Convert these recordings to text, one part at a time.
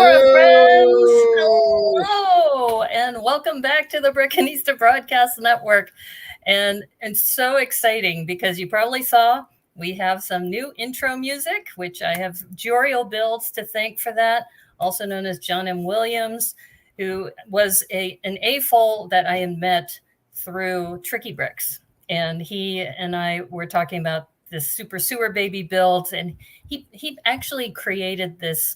friends. Hello. Hello, and welcome back to the Brickanista Broadcast Network. And so exciting because you probably saw we have some new intro music, which I have Joriel Builds to thank for that, also known as John M. Williams, who was an AFOL that I had met through Tricky Bricks. And he and I were talking about this Super Sewer Baby builds, and he actually created this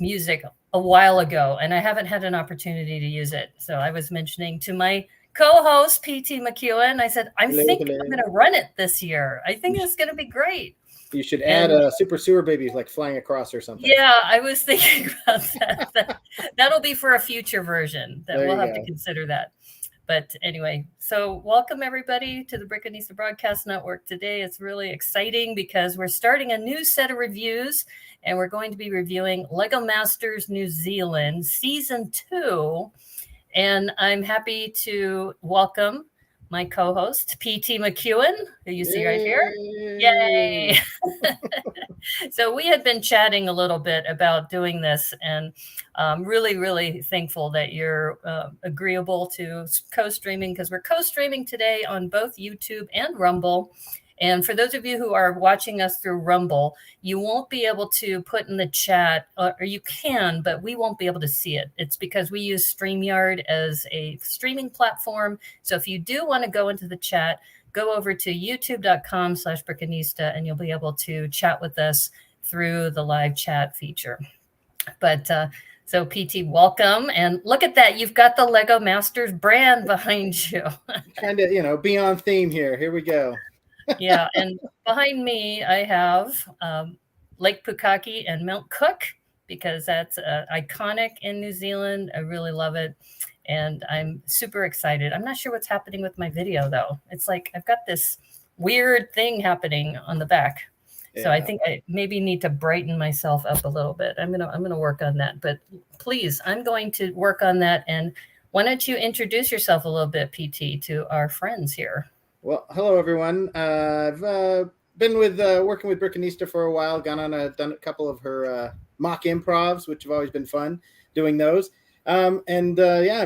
music a while ago, and I haven't had an opportunity to use it. So I was mentioning to my co-host p.t.mcewen, I said, I'm going to run it this year. I think it's going to be great. You should add Super Sewer Babies like flying across or something. Yeah, I was thinking about that. That'll be for a future version that we'll have to consider that. But anyway, so welcome everybody to the Brickanista Broadcast Network today. It's really exciting because we're starting a new set of reviews, and we're going to be reviewing Lego Masters New Zealand Season 2. And I'm happy to welcome my co-host, p.t.mcewen, who you see right here. Yay! So we had been chatting a little bit about doing this, and I'm really, really thankful that you're agreeable to co-streaming, because we're co-streaming today on both YouTube and Rumble. And for those of you who are watching us through Rumble, you won't be able to put in the chat, or you can, but we won't be able to see it. It's because we use StreamYard as a streaming platform. So if you do want to go into the chat, go over to youtube.com/Brickanista, and you'll be able to chat with us through the live chat feature. But so PT, welcome. And look at that. You've got the Lego Masters brand behind you. Kind of, beyond theme here. Here we go. Yeah, and behind me, I have Lake Pukaki and Mount Cook, because that's iconic in New Zealand. I really love it, and I'm super excited. I'm not sure what's happening with my video, though. It's like I've got this weird thing happening on the back. Yeah. So I think I maybe need to brighten myself up a little bit. I'm gonna work on that. But please, I'm going to work on that. And why don't you introduce yourself a little bit, PT, to our friends here? Well, hello everyone. I've been working with Brickanista for a while. Done a couple of her mock improvs, which have always been fun doing those. I'm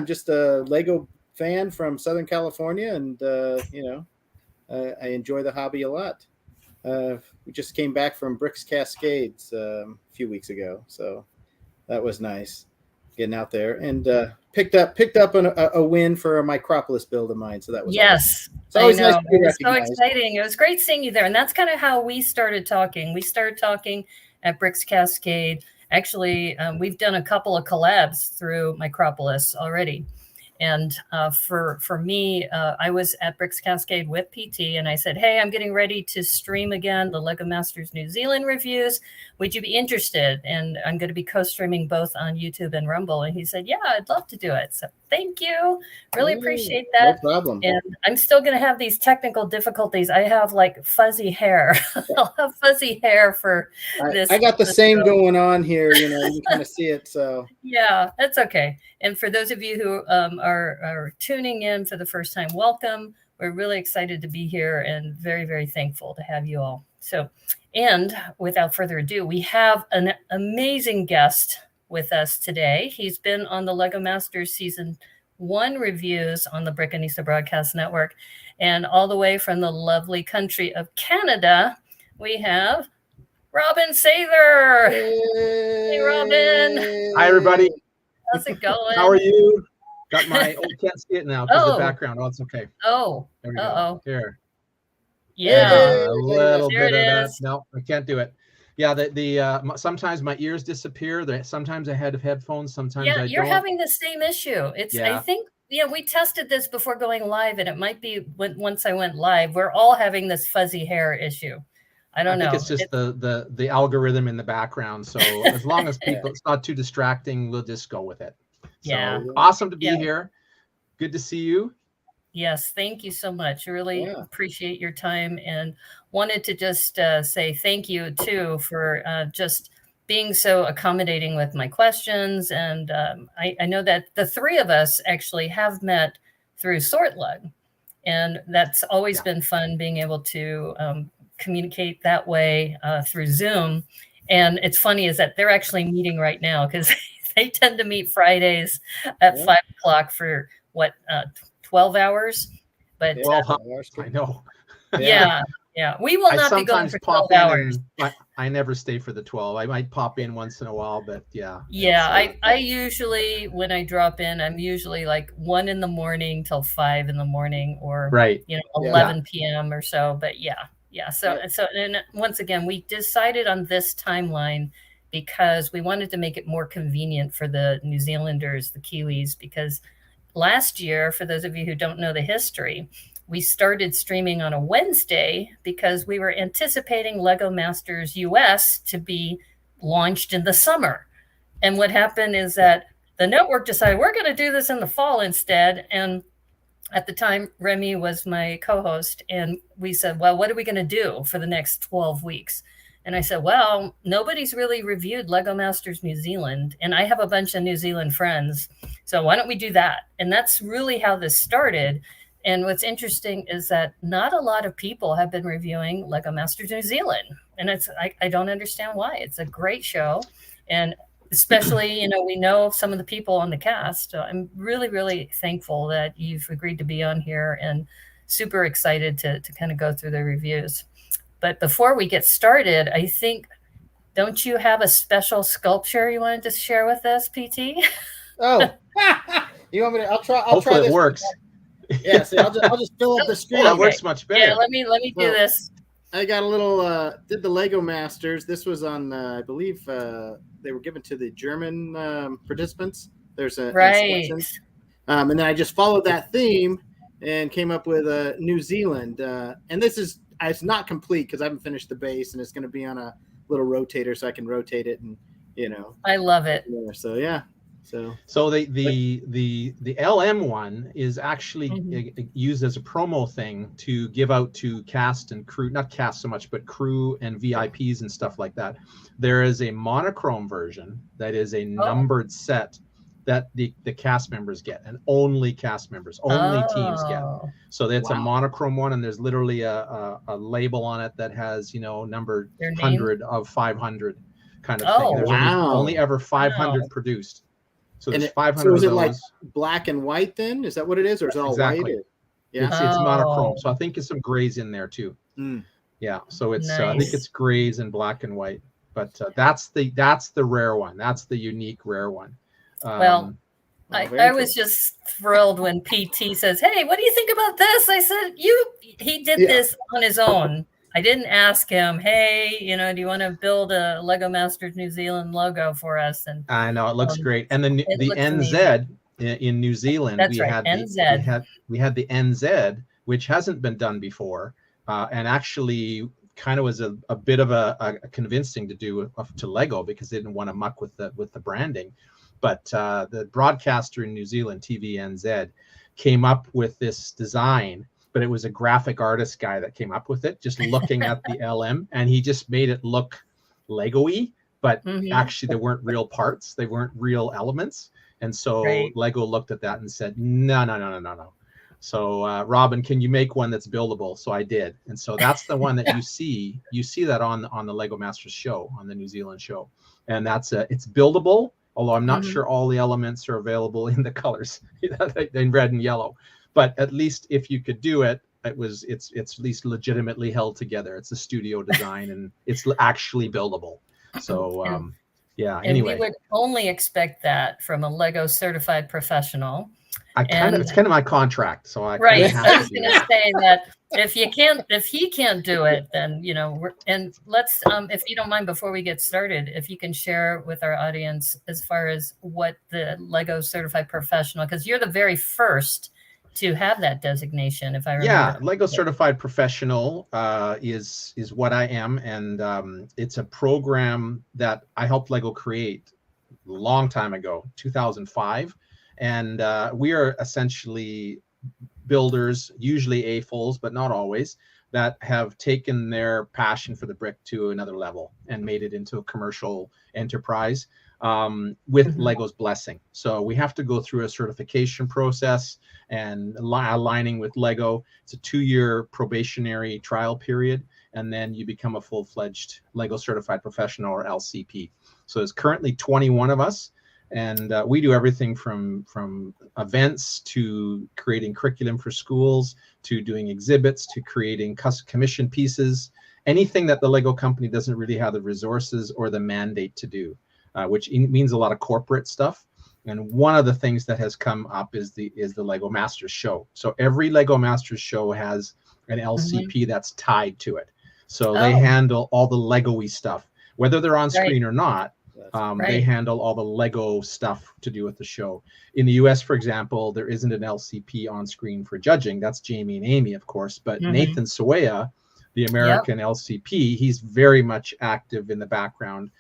just a Lego fan from Southern California, and I enjoy the hobby a lot. We just came back from Bricks Cascades a few weeks ago, so that was nice getting out there, and picked up a win for a Micropolis build of mine. So that was awesome. It's always nice to be recognized. So exciting. It was great seeing you there. And that's kind of how we started talking. We started talking at Bricks Cascade. Actually, we've done a couple of collabs through Micropolis already. And for me, I was at Bricks Cascade with PT, and I said, hey, I'm getting ready to stream again the Lego Masters New Zealand reviews. Would you be interested? And I'm going to be co-streaming both on YouTube and Rumble. And he said, yeah, I'd love to do it. So thank you. Really appreciate that. No problem. And I'm still going to have these technical difficulties. I have like fuzzy hair. I'll have fuzzy hair for this. I got the same going on here. You can kind of see it. So yeah, that's okay. And for those of you who are tuning in for the first time, welcome. We're really excited to be here and very, very thankful to have you all. So, and without further ado, we have an amazing guest with us today. He's been on the Lego Masters Season 1 reviews on the Brickanista Broadcast Network. And all the way from the lovely country of Canada, we have Robin Sather. Hey, Robin. Hi, everybody. How's it going? How are you? Got my can't see it now because the background. Oh, it's okay. Oh. There we go. Here. Yeah. A little there bit of is. that. No, I can't do it. Yeah, the sometimes my ears disappear. Sometimes I have headphones. Sometimes I don't. You're having the same issue. I think we tested this before going live, and it might be once I went live. We're all having this fuzzy hair issue. I don't know. I think it's just the algorithm in the background. So as long as it's not too distracting, we'll just go with it. So awesome to be here. Good to see you. Yes, thank you so much. Really appreciate your time, and wanted to just say thank you too for just being so accommodating with my questions. And I know that the three of us actually have met through Sortlug, and that's always been fun being able to communicate that way through Zoom. And it's funny is that they're actually meeting right now because they tend to meet Fridays at 5 o'clock for 12 hours. But 12 hours. I know. Yeah. We will not be going for 12 hours. I never stay for the 12. I might pop in once in a while, but yeah. I usually, when I drop in, I'm usually like 1 in the morning till 5 in the morning, or 11 p.m. or so. But so and once again, we decided on this timeline because we wanted to make it more convenient for the New Zealanders, the Kiwis, because last year, for those of you who don't know the history, we started streaming on a Wednesday because we were anticipating Lego Masters US to be launched in the summer. And what happened is that the network decided we're going to do this in the fall instead. And at the time, Remy was my co-host, and we said, well, what are we going to do for the next 12 weeks? And I said, well, nobody's really reviewed Lego Masters New Zealand, and I have a bunch of New Zealand friends. So why don't we do that? And that's really how this started. And what's interesting is that not a lot of people have been reviewing Lego Masters New Zealand. And I don't understand why. It's a great show. And especially, we know some of the people on the cast. So I'm really, really thankful that you've agreed to be on here, and super excited to kind of go through the reviews. But before we get started, I think, don't you have a special sculpture you wanted to share with us, PT? Oh, you want me to? I'll try. Hopefully this. It works. Yeah, so I'll just fill up the screen. That works much better. Yeah, let me do this. I got a little. Did the Lego Masters? This was on. I believe they were given to the German participants. There's a right. And then I just followed that theme and came up with New Zealand. And this is. It's not complete because I haven't finished the base, and it's going to be on a little rotator so I can rotate it, and I love it. So yeah. So the LM one is actually used as a promo thing to give out to cast and crew, not cast so much, but crew and VIPs and stuff like that. There is a monochrome version that is a numbered set that the cast members get, and only cast members, only teams get. So that's a monochrome one, and there's literally a label on it that has number 100 of 500 kind of thing. There's only ever 500 produced. So there's 500 so is of it those. like black and white then? Is that what it is, or is it all white? Yeah, it's monochrome. So I think it's some grays in there too. Yeah, so it's I think it's grays and black and white. But that's the rare one. That's the unique rare one. Well, I was just thrilled when PT says, "Hey, what do you think about this?" I said, he did this on his own. I didn't ask him, "Hey, do you want to build a Lego Masters New Zealand logo for us?" And I know it looks great. And then the NZ in New Zealand, we had the NZ, which hasn't been done before, and actually kind of was a bit of a convincing to do to Lego because they didn't want to muck with the branding. But the broadcaster in New Zealand, TVNZ, came up with this design, but it was a graphic artist guy that came up with it, just looking at the LM, and he just made it look Lego-y, but actually they weren't real parts. They weren't real elements. And so Lego looked at that and said, no. So Robin, can you make one that's buildable? So I did. And so that's the one that you see that on the Lego Masters show, on the New Zealand show. And it's buildable, although I'm not sure all the elements are available in the colors in red and yellow. But at least if you could do it, it's at least legitimately held together. It's a studio design and it's actually buildable. So anyway. And we would only expect that from a Lego certified professional. It's kind of my contract, so I I was going to say that if he can't do it, then and let's if you don't mind, before we get started, if you can share with our audience as far as what the Lego certified professional, because you're the very first to have that designation, if I remember. Yeah, Lego certified professional is what I am, and it's a program that I helped Lego create a long time ago, 2005. And we are essentially builders, usually AFOLs, but not always, that have taken their passion for the brick to another level and made it into a commercial enterprise with Lego's blessing. So we have to go through a certification process and aligning with Lego. It's a 2-year probationary trial period. and then you become a full-fledged Lego certified professional, or LCP. So there's currently 21 of us, and we do everything from events to creating curriculum for schools, to doing exhibits, to creating commission pieces, anything that the Lego company doesn't really have the resources or the mandate to do, which means a lot of corporate stuff. And one of the things that has come up is the Lego Masters show. So every Lego Masters show has an LCP that's tied to it. So they handle all the Lego-y stuff, whether they're on screen or not. They handle all the Lego stuff to do with the show. In the US, for example, there isn't an LCP on screen for judging. That's Jamie and Amy, of course. But Nathan Sawaya, the American LCP, he's very much active in the background.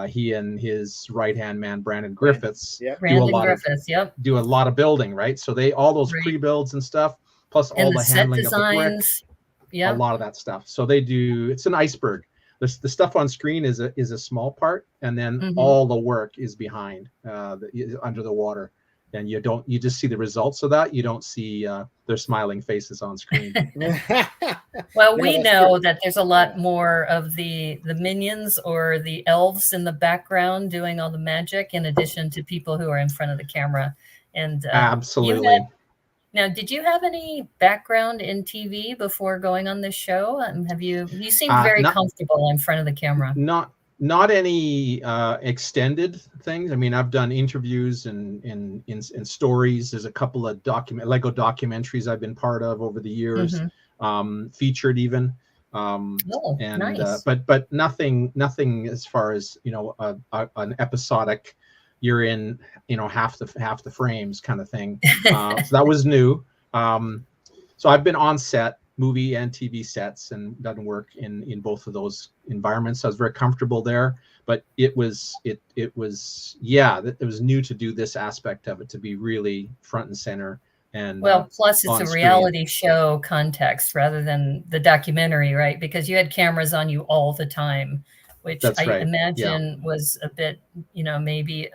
He and his right-hand man, Brandon Griffiths, do a lot of building, right? So they, all those pre-builds and stuff, plus all the handling of the bricks, a lot of that stuff. So they do, it's an iceberg. The stuff on screen is a small part, and then all the work is behind, under the water. And you just see the results of that. You don't see their smiling faces on screen. Well, we know that there's a lot more of the minions or the elves in the background doing all the magic, in addition to people who are in front of the camera. And absolutely. Now, did you have any background in TV before going on this show? You seemed very comfortable in front of the camera. Not any extended things. I mean, I've done interviews and stories. There's a couple of Lego documentaries I've been part of over the years, featured even. Nice. But nothing as far as, an episodic, you're in, half the frames kind of thing. So that was new. So I've been on set, movie and TV sets, and done work in both of those environments. So I was very comfortable there, but it was new to do this aspect of it, to be really front and center. And plus it's a reality show context rather than the documentary, right? Because you had cameras on you all the time, which I imagine was a bit, maybe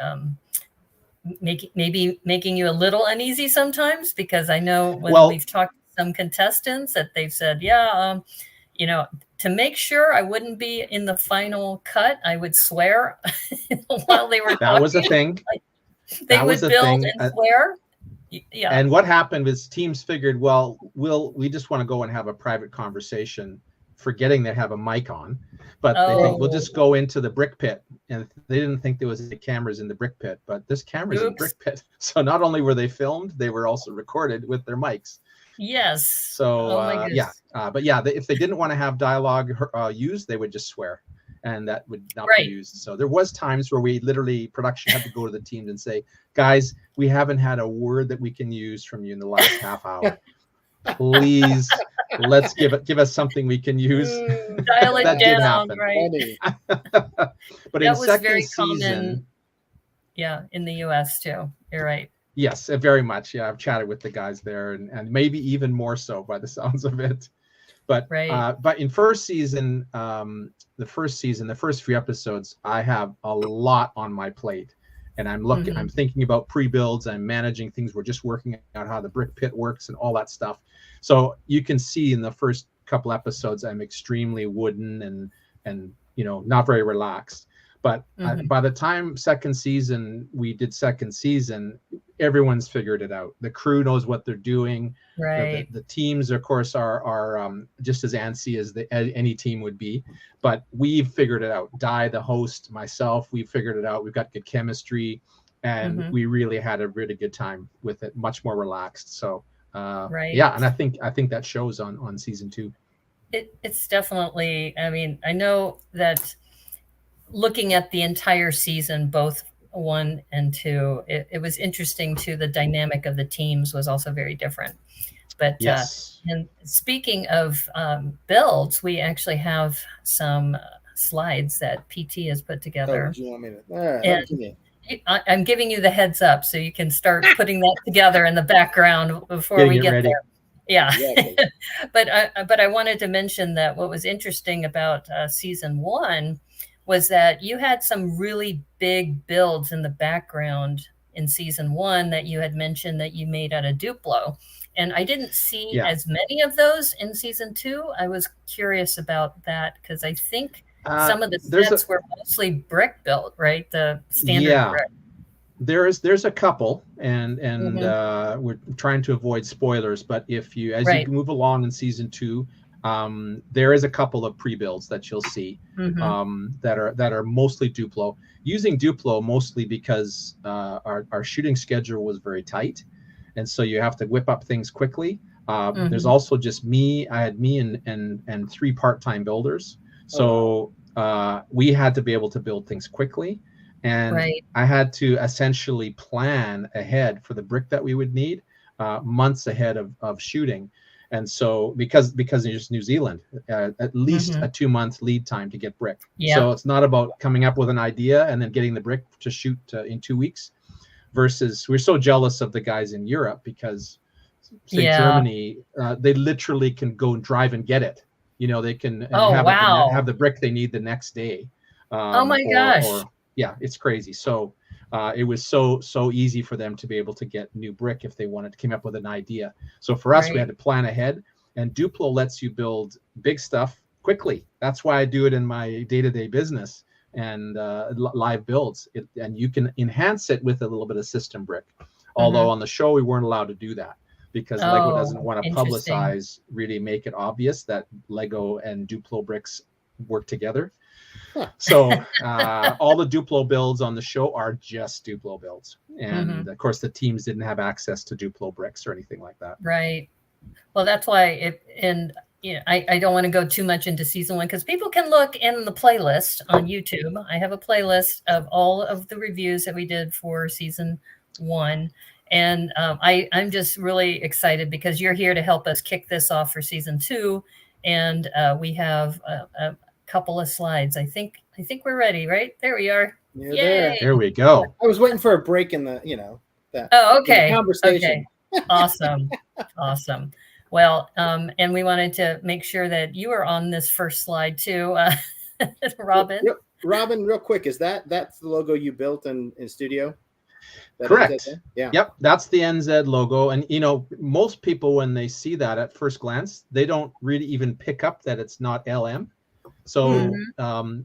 making you a little uneasy sometimes, because I know when we've talked to some contestants that they've said, to make sure I wouldn't be in the final cut, I would swear while they were talking. That was a thing. They would build and swear. Yeah. And what happened is teams figured, we just want to go and have a private conversation, forgetting they have a mic on, but they think we'll just go into the brick pit. And they didn't think there was any cameras in the brick pit, but there's cameras in the brick pit. So not only were they filmed, they were also recorded with their mics. Yes. So if they didn't want to have dialogue used, they would just swear, and that would not be used. So there was times where we literally, production had to go to the teams and say, guys, we haven't had a word that we can use from you in the last half hour. Please, let's give us something we can use. Dial it down, right? But in second season, in the US too. You're right. Yes, very much. Yeah, I've chatted with the guys there, and maybe even more so by the sounds of it. But but in first season, the first few episodes, I have a lot on my plate, and I'm thinking about pre-builds. I'm managing things. We're just working out how the brick pit works and all that stuff. So you can see in the first couple episodes, I'm extremely wooden and not very relaxed. But by the time we did second season, everyone's figured it out. The crew knows what they're doing. Right. The teams, of course, are just as antsy as any team would be. But we've figured it out. Di, the host, myself, we've figured it out. We've got good chemistry, and we really had a really good time with it. Much more relaxed. So and I think that shows on season 2. It's definitely. I mean, I know that. Looking at the entire season, both 1 and 2, it was interesting too. The dynamic of the teams was also very different. But and speaking of builds, we actually have some slides that PT has put together. Do you want me to? I'm giving you the heads up so you can start putting that together in the background before we get ready. There. Yeah. But I wanted to mention that what was interesting about season 1 was that you had some really big builds in the background in season 1 that you had mentioned that you made out of Duplo. And I didn't see as many of those in season 2. I was curious about that because I think some of the sets were mostly brick built, right? The standard brick. There's a couple, and we're trying to avoid spoilers. But if you as you move along in season 2, there is a couple of pre-builds that you'll see that are mostly Duplo. Using Duplo mostly because our shooting schedule was very tight. And so you have to whip up things quickly. There's also just me. I had me and 3 part-time builders. So we had to be able to build things quickly. And I had to essentially plan ahead for the brick that we would need months ahead of shooting. And so because it's New Zealand, at least a 2-month lead time to get brick. So it's not about coming up with an idea and then getting the brick to shoot in 2 weeks. Versus we're so jealous of the guys in Europe because say Germany, they literally can go and drive and get it. You know, they can have the brick they need the next day. Oh my gosh. Or, it's crazy. So it was so easy for them to be able to get new brick if they came up with an idea. So for us, we had to plan ahead, and Duplo lets you build big stuff quickly. That's why I do it in my day-to-day business. And live builds it, and you can enhance it with a little bit of system brick. Although on the show we weren't allowed to do that because Lego doesn't want to publicize, really make it obvious that Lego and Duplo bricks work together. So all the Duplo builds on the show are just Duplo builds, and of course the teams didn't have access to Duplo bricks or anything like that. Right. Well, that's why I don't want to go too much into season 1 because people can look in the playlist on YouTube. I have a playlist of all of the reviews that we did for season 1. And I'm just really excited because you're here to help us kick this off for season 2. And we have a couple of slides. I think we're ready, right? There we are. Yay. There we go. I was waiting for a break in the, that Okay. conversation. Awesome. Awesome. Well, and we wanted to make sure that you are on this first slide too, Robin. Robin, real quick, that's the logo you built in studio? Correct. Yep, that's the NZ logo. And most people when they see that at first glance, they don't really even pick up that it's not LM. So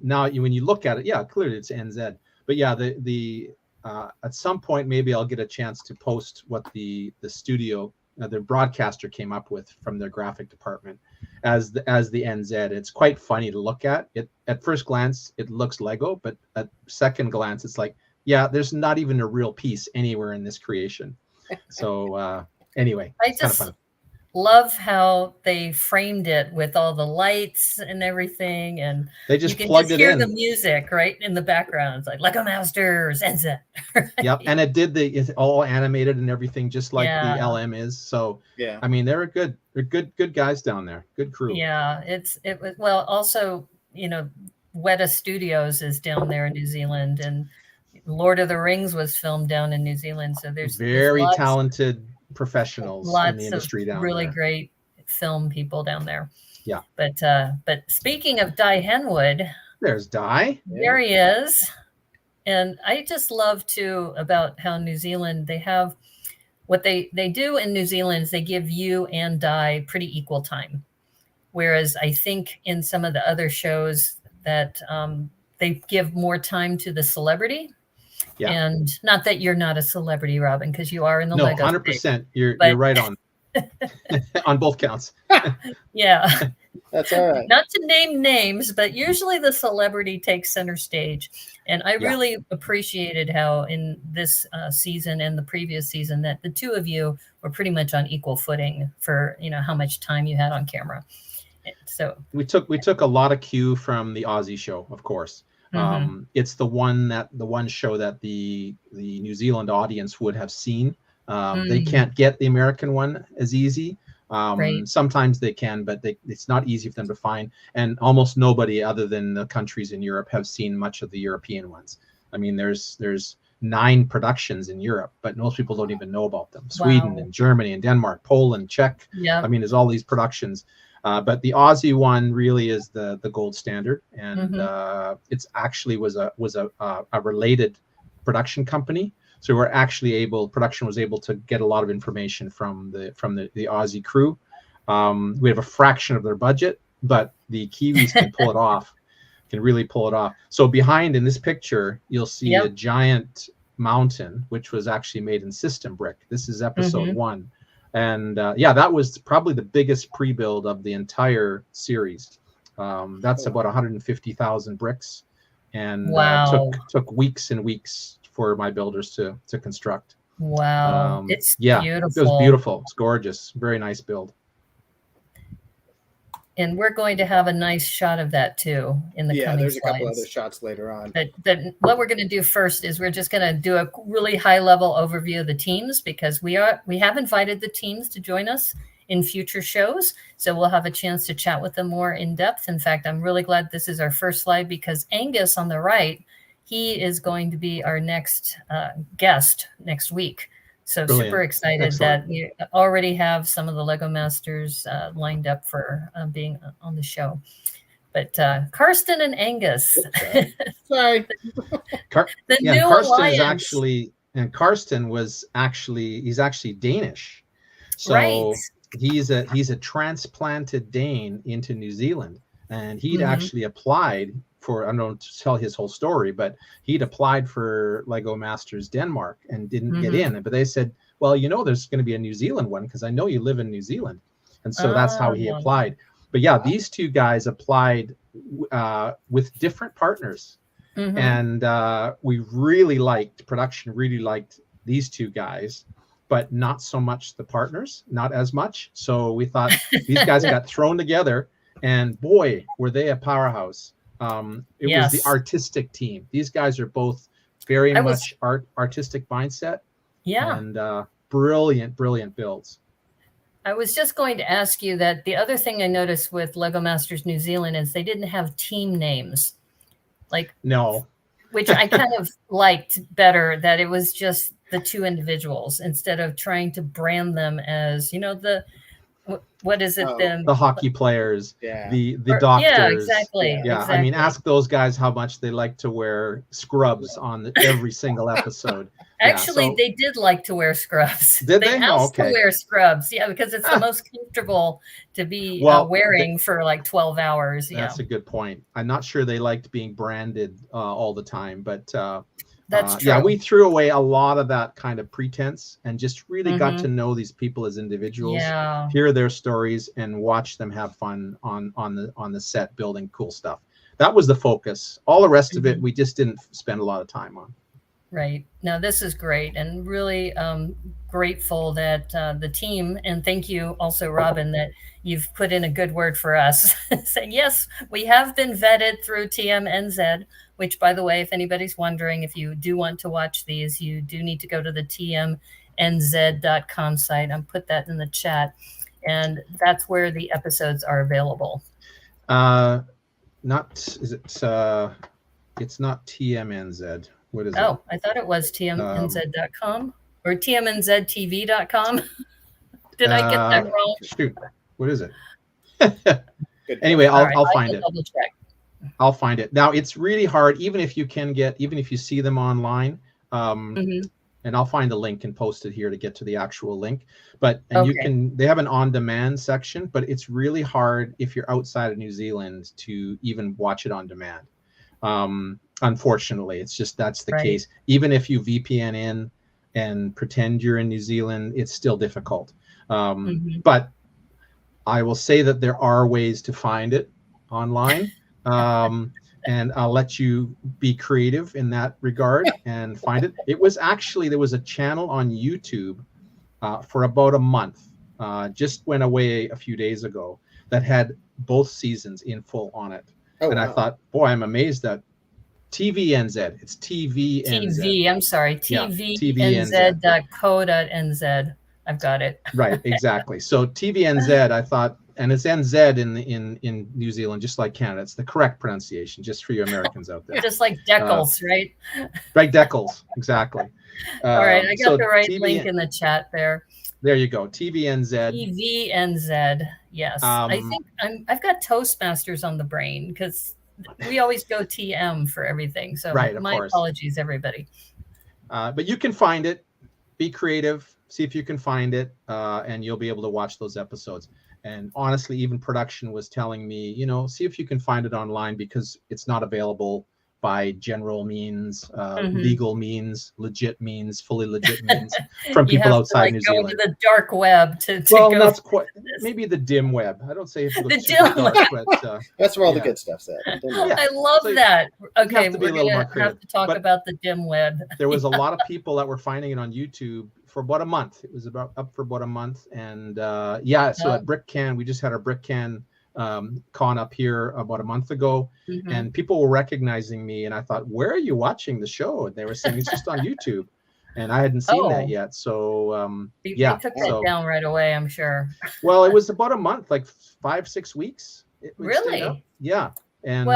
now when you look at it, clearly it's NZ. But the at some point maybe I'll get a chance to post what the studio. The broadcaster came up with from their graphic department as the NZ. It's quite funny to look at. It at first glance it looks Lego, but at second glance it's like, there's not even a real piece anywhere in this creation. So anyway, it's kind of fun. Love how they framed it with all the lights and everything, and they just plugged it in. You can hear the music right in the background. It's like Lego Masters, NZ. Right? Yep, and it's all animated and everything, just like the LM is. So I mean, they're good guys down there. Good crew. Yeah, it was well. Also, Weta Studios is down there in New Zealand, and Lord of the Rings was filmed down in New Zealand. So there's very talented professionals in the industry down there. Really great film people down there. Yeah. But speaking of Di Henwood, there's Di. There he is. And I just love too about how New Zealand, they have what they do in New Zealand is they give you and Di pretty equal time. Whereas I think in some of the other shows that they give more time to the celebrity. Yeah. And not that you're not a celebrity, Robin, because you are in the Lego 100%. You're right on on both counts. Yeah. That's all right. Not to name names, but usually the celebrity takes center stage. And I really appreciated how in this season and the previous season that the two of you were pretty much on equal footing for, how much time you had on camera. So we took a lot of cue from the Aussie show, of course. It's the one show that the New Zealand audience would have seen. They can't get the American one as easy. Sometimes they can, but it's not easy for them to find. And almost nobody other than the countries in Europe have seen much of the European ones. I mean, there's 9 productions in Europe, but most people don't even know about them. Sweden and Germany and Denmark, Poland, Czech. I mean, there's all these productions. But the Aussie one really is the gold standard, and it's actually was a related production company. So production was able to get a lot of information from the Aussie crew. We have a fraction of their budget, but the Kiwis can pull it off, can really pull it off. So behind in this picture, you'll see a giant mountain, which was actually made in system brick. This is episode 1. And that was probably the biggest pre-build of the entire series. That's about 150,000 bricks. And took weeks and weeks for my builders to construct. Wow. It's beautiful. It was beautiful. It's gorgeous. Very nice build. And we're going to have a nice shot of that too in the coming there's slides. a couple other shots later on. But what we're going to do first is we're just going to do a really high level overview of the teams, because we have invited the teams to join us in future shows. So we'll have a chance to chat with them more in depth. In fact, I'm really glad this is our first slide, because Angus on the right, he is going to be our next guest next week. So Brilliant. Super excited Excellent. That we already have some of the Lego Masters lined up for being on the show. But Karsten and Angus. Sorry. The new Karsten alliance. He's actually Danish. So right. he's a transplanted Dane into New Zealand. And he'd actually applied for, I don't know to tell his whole story, but he'd applied for Lego Masters Denmark and didn't get in. But they said, well, there's going to be a New Zealand one, because I know you live in New Zealand. And so that's how he applied. But these two guys applied with different partners. And production really liked these two guys, but not so much the partners, not as much. So we thought these guys got thrown together, and boy, were they a powerhouse. It was the artistic team. These guys are both very much artistic mindset. Yeah. And brilliant builds. I was just going to ask you that the other thing I noticed with Lego Masters New Zealand is they didn't have team names. No. Which I kind of liked better, that it was just the two individuals instead of trying to brand them as, what is it then? The hockey players, the doctors. Yeah, exactly. Yeah, exactly. I mean, ask those guys how much they like to wear scrubs on every single episode. Actually, they did like to wear scrubs. Did they? Asked to wear scrubs. Yeah, because it's the most comfortable to be wearing for like 12 hours. That's a good point. I'm not sure they liked being branded all the time, but that's true. Yeah, we threw away a lot of that kind of pretense and just really got to know these people as individuals, hear their stories, and watch them have fun on the set building cool stuff. That was the focus. All the rest of it, we just didn't spend a lot of time on. Right. Now, this is great, and really grateful that the team, and thank you also, Robin, that you've put in a good word for us. Saying, yes, we have been vetted through TMNZ, which, by the way, if anybody's wondering, if you do want to watch these, you do need to go to the tmnz.com site. I'll put that in the chat, and that's where the episodes are available. It's not TMNZ. What is it? Oh, I thought it was tmnz.com or tmnztv.com. Did I get that wrong? Shoot, what is it? Anyway, I'll find it. Double check. I'll find it. Now, it's really hard, even if you see them online, and I'll find the link and post it here to get to the actual link. But they have an on-demand section, but it's really hard if you're outside of New Zealand to even watch it on demand. Unfortunately, it's just that's the case. Even if you VPN in and pretend you're in New Zealand, it's still difficult. But I will say that there are ways to find it online. And I'll let you be creative in that regard and find it. There was a channel on YouTube for about a month, just went away a few days ago, that had both seasons in full on it. I thought, boy, I'm amazed that TVNZ. It's TVNZ. TV, I'm sorry, tvnz.co.nz. I've got it. Right, exactly. So TVNZ, I thought, and it's NZ in New Zealand, just like Canada. It's the correct pronunciation, just for you Americans out there. Just like Deckles, right? Right, Deckles, exactly. All right, I got the right link in the chat there. There you go, TVNZ. TVNZ, yes. I think I've got Toastmasters on the brain, because we always go TM for everything. So my apologies, everybody. But you can find it. Be creative. See if you can find it, and you'll be able to watch those episodes. And honestly, even production was telling me, see if you can find it online, because it's not available by general means, legal means, legit means, fully legit means from people outside New Zealand. Go into the dark web to well, go that's quite maybe the dim web. I don't say if the dim dark, but that's where all the good stuff's at. I love that. Okay, we're gonna have to talk about the dim web. There was a lot of people that were finding it on YouTube for about a month. It was up for about a month, and so at BrickCan, we just had our BrickCan con up here about a month ago, and people were recognizing me, and I thought, where are you watching the show? And they were saying it's just on YouTube, and I hadn't seen that yet. So they took that down right away, I'm sure. Well, it was about a month, like 5-6 weeks. Really? Yeah. And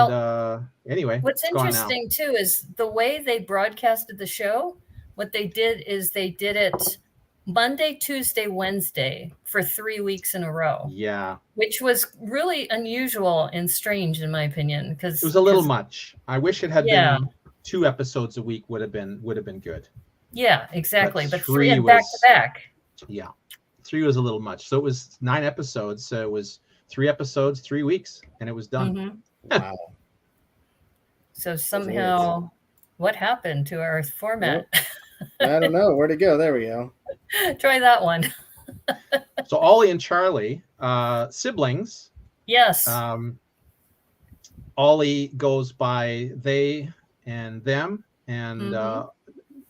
anyway, what's interesting too is the way they broadcasted the show. What they did is they did it Monday, Tuesday, Wednesday for 3 weeks in a row. Yeah. Which was really unusual and strange, in my opinion, because it was a little much. I wish it had been 2 episodes a week would have been good. Yeah, exactly. But 3 back to back. Yeah. 3 was a little much. So it was 9 episodes. So it was 3 episodes, 3 weeks, and it was done. Wow. So somehow, what happened to our format? I don't know. Where'd it go? There we go. Try that one. So Ollie and Charlie, siblings. Yes. Ollie goes by they and them, and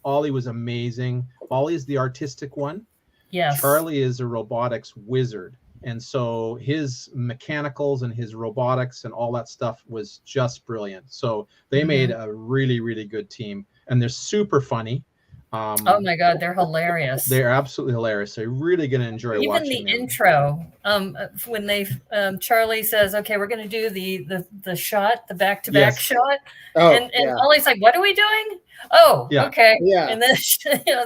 Ollie was amazing. Ollie is the artistic one. Yes. Charlie is a robotics wizard. And so his mechanicals and his robotics and all that stuff was just brilliant. So they made a really, really good team, and they're super funny. Oh my God, they're hilarious. They're absolutely hilarious. They're really going to enjoy watching even the them. Intro. When they Charlie says, "Okay, we're going to do the shot, the back-to-back shot," and Ollie's like, "What are we doing?" Oh, okay. Yeah. And then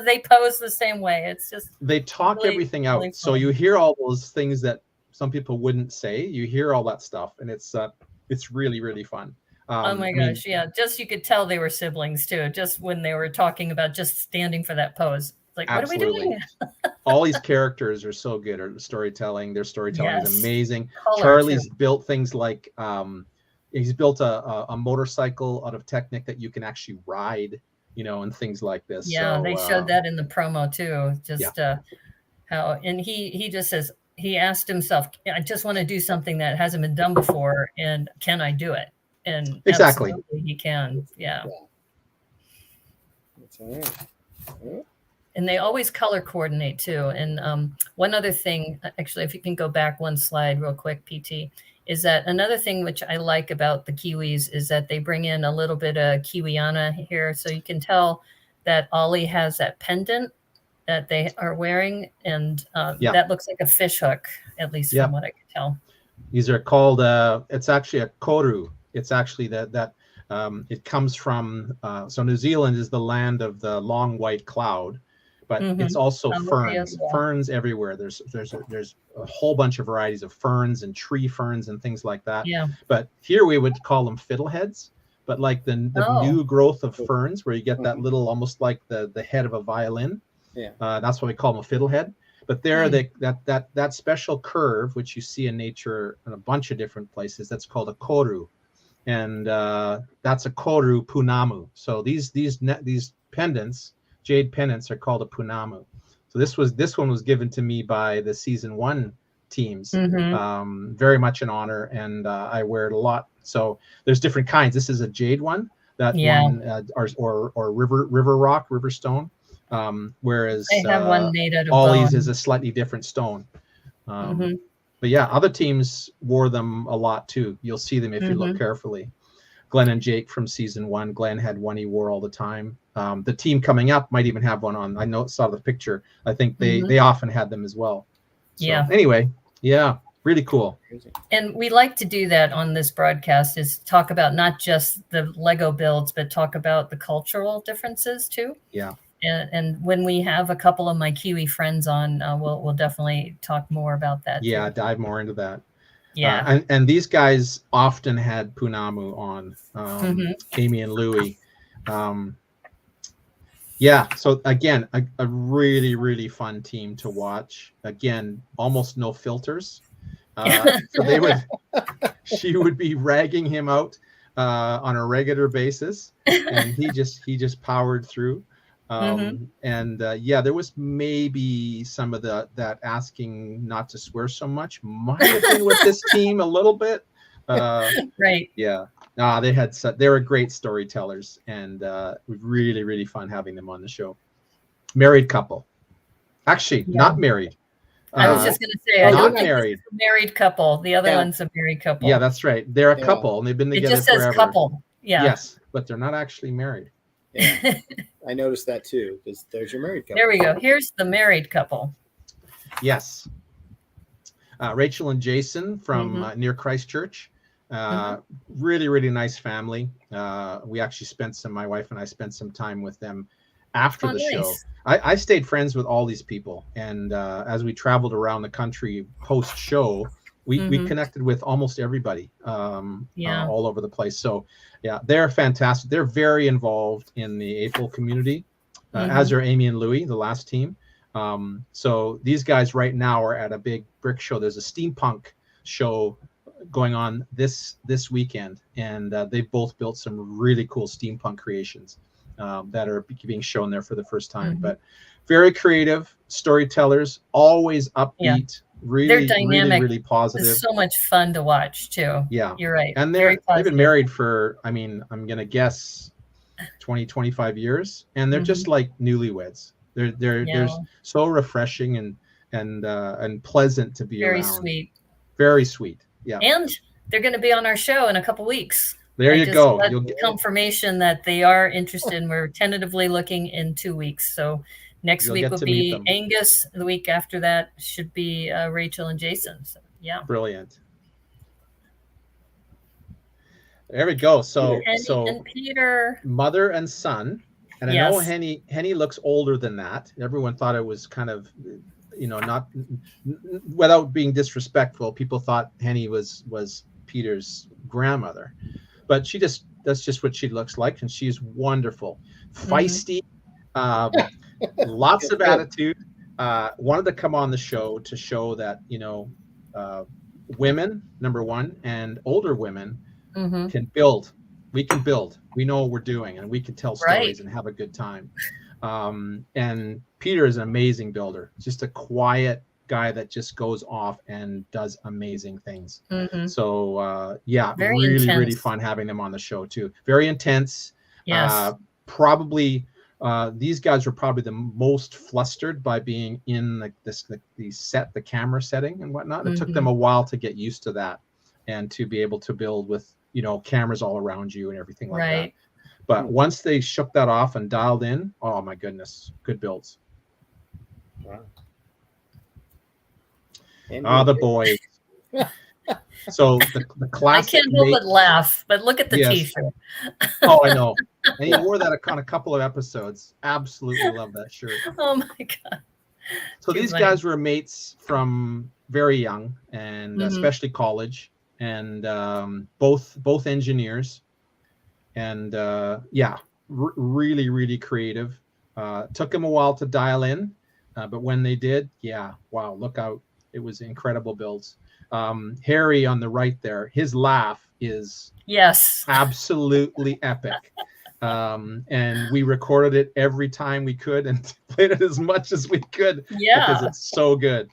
they pose the same way. It's just they talk really, everything out. Really so you hear all those things that some people wouldn't say. You hear all that stuff, and it's really, really fun. Oh my gosh, just you could tell they were siblings too, just when they were talking about just standing for that pose. Like, absolutely. What are we doing? All these characters are so good at storytelling. Their storytelling is amazing. Charlie's built things like he's built a motorcycle out of Technic that you can actually ride, and things like this. Yeah, so, they showed that in the promo too. Just how, and he just says, he asked himself, I just want to do something that hasn't been done before, and can I do it? And exactly, he can. Yeah. That's all right. And they always color coordinate too. And one other thing, actually, if you can go back one slide real quick, PT, is that another thing which I like about the Kiwis is that they bring in a little bit of Kiwiana here. So you can tell that Ollie has that pendant that they are wearing. And that looks like a fish hook, at least from what I can tell. These are called, it's actually a koru. It's actually that it comes from, so New Zealand is the land of the long white cloud, but it's also ferns, ferns everywhere. There's a whole bunch of varieties of ferns and tree ferns and things like that. Yeah. But here we would call them fiddleheads, but like the new growth of ferns where you get that little, almost like the head of a violin. Yeah. That's why we call them a fiddlehead. But there, that special curve, which you see in nature in a bunch of different places, that's called a koru. And that's a koru punamu. So these pendants, jade pendants, are called a punamu. So this one was given to me by the season 1 teams. Very much an honor, and I wear it a lot. So there's different kinds. This is a jade one. That one, or river rock, river stone. Whereas I have one made out of Ollie's bone. is a slightly different stone. But yeah, other teams wore them a lot too. You'll see them if you look carefully. Glenn and Jake from season 1. Glenn had one he wore all the time. The team coming up might even have one on. I saw the picture. I think they often had them as well. So, anyway, really cool. And we like to do that on this broadcast, is talk about not just the Lego builds, but talk about the cultural differences too. Yeah. And when we have a couple of my Kiwi friends on, we'll definitely talk more about that. Yeah, dive more into that. Yeah. And these guys often had punamu on, Amy and Louie. Yeah. So again, a really, really fun team to watch. Again, almost no filters. So she would be ragging him out on a regular basis, and he just powered through. And there was maybe some of that asking not to swear so much might have been with this team a little bit. Right. Yeah. They were great storytellers, and really, really fun having them on the show. Married couple. Actually, not married. I was just going to say, I don't think married. It's a married couple. The other one's a married couple. Yeah, that's right. They're a couple, and they've been together forever. It just says couple. Yeah. Yes, but they're not actually married. Yeah, I noticed that too, because there's your married couple. There we go. Here's the married couple. Yes. Rachel and Jason from near Christchurch. Really, really nice family. We actually my wife and I spent some time with them after the show. I stayed friends with all these people, and as we traveled around the country post show, we connected with almost everybody all over the place. So yeah, they're fantastic. They're very involved in the AFOL community, as are Amy and Louie, the last team. So these guys right now are at a big brick show. There's a steampunk show going on this weekend, and they've both built some really cool steampunk creations that are being shown there for the first time. But very creative storytellers, always upbeat, really dynamic, really, really positive. It's so much fun to watch too. Yeah, you're right. And they've been married for, I mean, I'm gonna guess 20-25 years, and they're just like newlyweds. They're so refreshing and pleasant to be around. Very sweet. Yeah. And they're going to be on our show in a couple weeks. There you go. You'll get confirmation that they are interested. And we're tentatively looking in 2 weeks. So next week will be Angus. The week after that should be Rachel and Jason. So yeah. Brilliant. There we go. So and Peter, mother and son. And I know Henny looks older than that. Everyone thought it was kind of, not without being disrespectful. People thought Henny was Peter's grandmother, but that's just what she looks like, and she's wonderful, feisty, lots of attitude. Wanted to come on the show to show that women, number one, and older women can build. We can build. We know what we're doing, and we can tell stories and have a good time. And Peter is an amazing builder. Just a quiet guy that just goes off and does amazing things. So really intense. Really fun having them on the show too. Very intense. Yes. Probably these guys were probably the most flustered by being in the camera setting and whatnot. It took them a while to get used to that and to be able to build with cameras all around you and everything like that. But once they shook that off and dialed in, oh my goodness, good builds. Wow. The boys. So the classic. I can't help but laugh, but look at the t-shirt. Oh, I know. And he wore that on a couple of episodes. Absolutely love that shirt. Oh my God. So these guys were mates from very young, and especially college, and both engineers, and really, really creative. Took them a while to dial in, but when they did, wow, look out. It was incredible builds. Harry on the right there, his laugh is absolutely epic. And we recorded it every time we could and played it as much as we could because it's so good.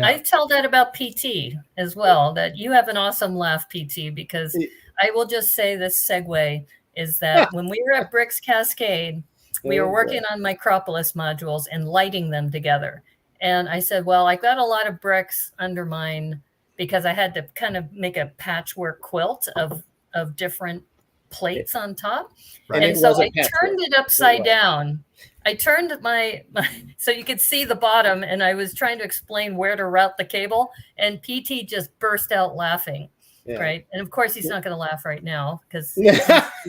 I tell that about PT as well, that you have an awesome laugh, PT, because I will just say this segue is that when we were at Bricks Cascade, we were working on Micropolis modules and lighting them together. And I said, well, I got a lot of bricks under mine because I had to kind of make a patchwork quilt of different plates on top. Right. And so I turned it upside down. I turned my so you could see the bottom, and I was trying to explain where to route the cable, and PT just burst out laughing. Yeah. Right. And of course, he's not going to laugh right now because no.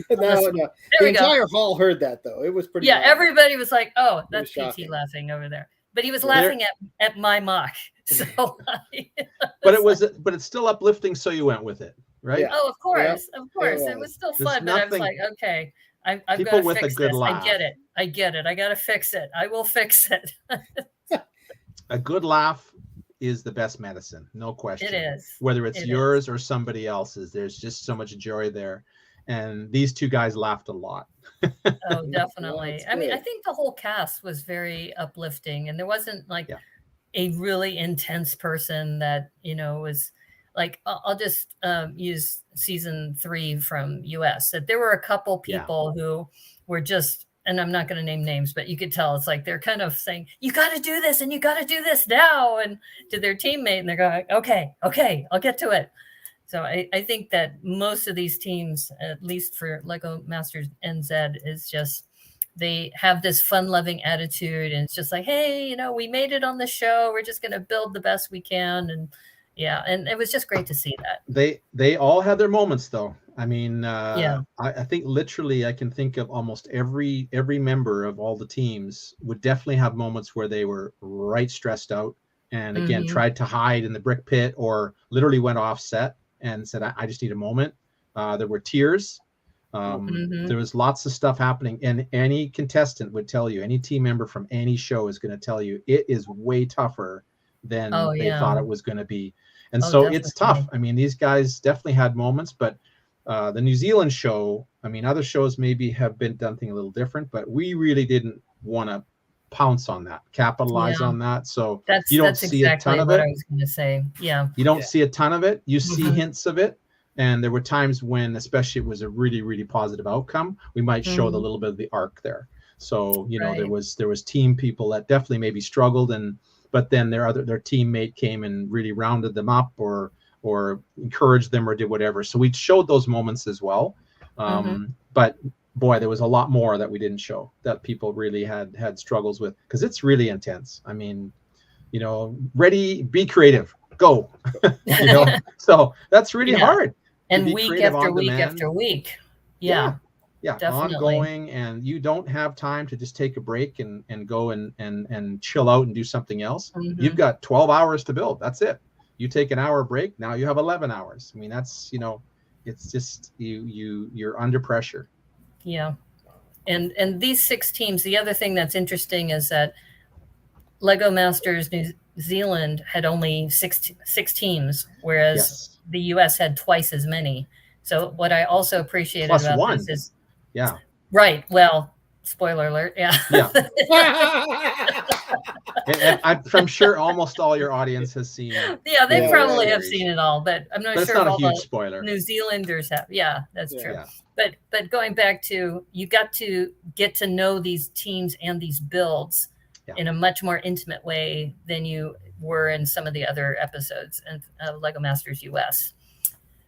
The entire hall heard that, though. It was pretty. Yeah, everybody was like, "Oh, that's PT laughing over there." But he was laughing at my mock. So, but it's still uplifting. So you went with it, right? Yeah. Oh, of course, of course. It was still fun, but I was like, okay, I've got to fix this. Laugh. I get it. I got to fix it. I will fix it. A good laugh is the best medicine, no question. It is. Whether it's yours or somebody else's, there's just so much joy there. And these two guys laughed a lot. Oh, definitely. I mean, I think the whole cast was very uplifting, and there wasn't like a really intense person that, you know, was like, I'll just use season 3 from US, that there were a couple people who were just, and I'm not going to name names, but you could tell it's like they're kind of saying, you got to do this and you got to do this now, and to their teammate, and they're going, okay, I'll get to it. So I think that most of these teams, at least for Lego Masters NZ, is just, they have this fun-loving attitude, and it's just like, hey, you know, we made it on the show. We're just going to build the best we can. And and it was just great to see that. They all had their moments, though. I mean, I think literally I can think of almost every member of all the teams would definitely have moments where they were right stressed out, and again tried to hide in the brick pit, or literally went off set and said, I just need a moment. There were tears. There was lots of stuff happening, and any contestant would tell you, any team member from any show is going to tell you, it is way tougher than they thought it was going to be. And so definitely. It's tough. I mean, these guys definitely had moments, but the New Zealand show, I mean, other shows maybe have been done things a little different, but we really didn't want to pounce on that, capitalize on that. So you don't see exactly a ton of it. I was going to say. You don't see a ton of it. You see hints of it. And there were times when, especially it was a really, really positive outcome, we might show the little bit of the arc there. So, you know, there was team people that definitely maybe struggled, but then their teammate came and really rounded them up, or encouraged them, or did whatever. So we showed those moments as well. But boy, there was a lot more that we didn't show, that people really had struggles with, because it's really intense. I mean, you know, ready, be creative, go. You know, so that's really hard. And week after week after week. Yeah, definitely. Ongoing, and you don't have time to just take a break and go and chill out and do something else. You've got 12 hours to build. That's it. You take an hour break, now you have 11 hours. I mean, that's, you know, it's just you're under pressure. Yeah. And these 6 teams, the other thing that's interesting is that Lego Masters New Zealand had only 6 teams, whereas the US had twice as many. So what I also appreciated Plus about one. this is right. Well, spoiler alert. And I'm sure almost all your audience has seen it. Yeah, they probably have seen it all, but I'm not sure if all a huge the spoiler. New Zealanders have. Yeah, that's true. Yeah. But going back to, you got to get to know these teams and these builds in a much more intimate way than you were in some of the other episodes in Lego Masters US.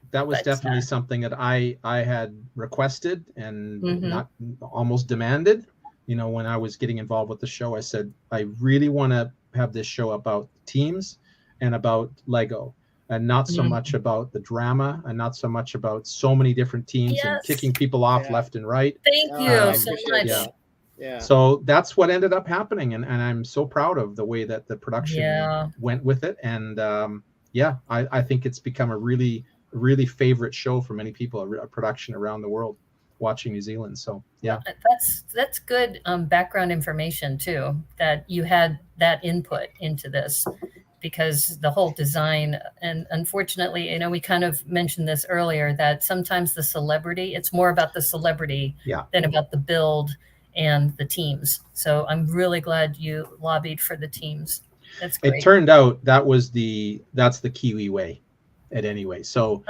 That was definitely something that I had requested and not almost demanded. You know, when I was getting involved with the show, I said, I really want to have this show about teams and about Lego, and not so much about the drama, and not so much about so many different teams and kicking people off left and right. Thank you so much. So that's what ended up happening, and I'm so proud of the way that the production went with it. And I think it's become a really favorite show for many people, a production around the world watching New Zealand. So that's good background information too, that you had that input into this, because the whole design, and unfortunately, you know, we kind of mentioned this earlier, that sometimes the celebrity, it's more about the celebrity than about the build and the teams. So I'm really glad you lobbied for the teams. That's great. It turned out that's the Kiwi way. At any way, so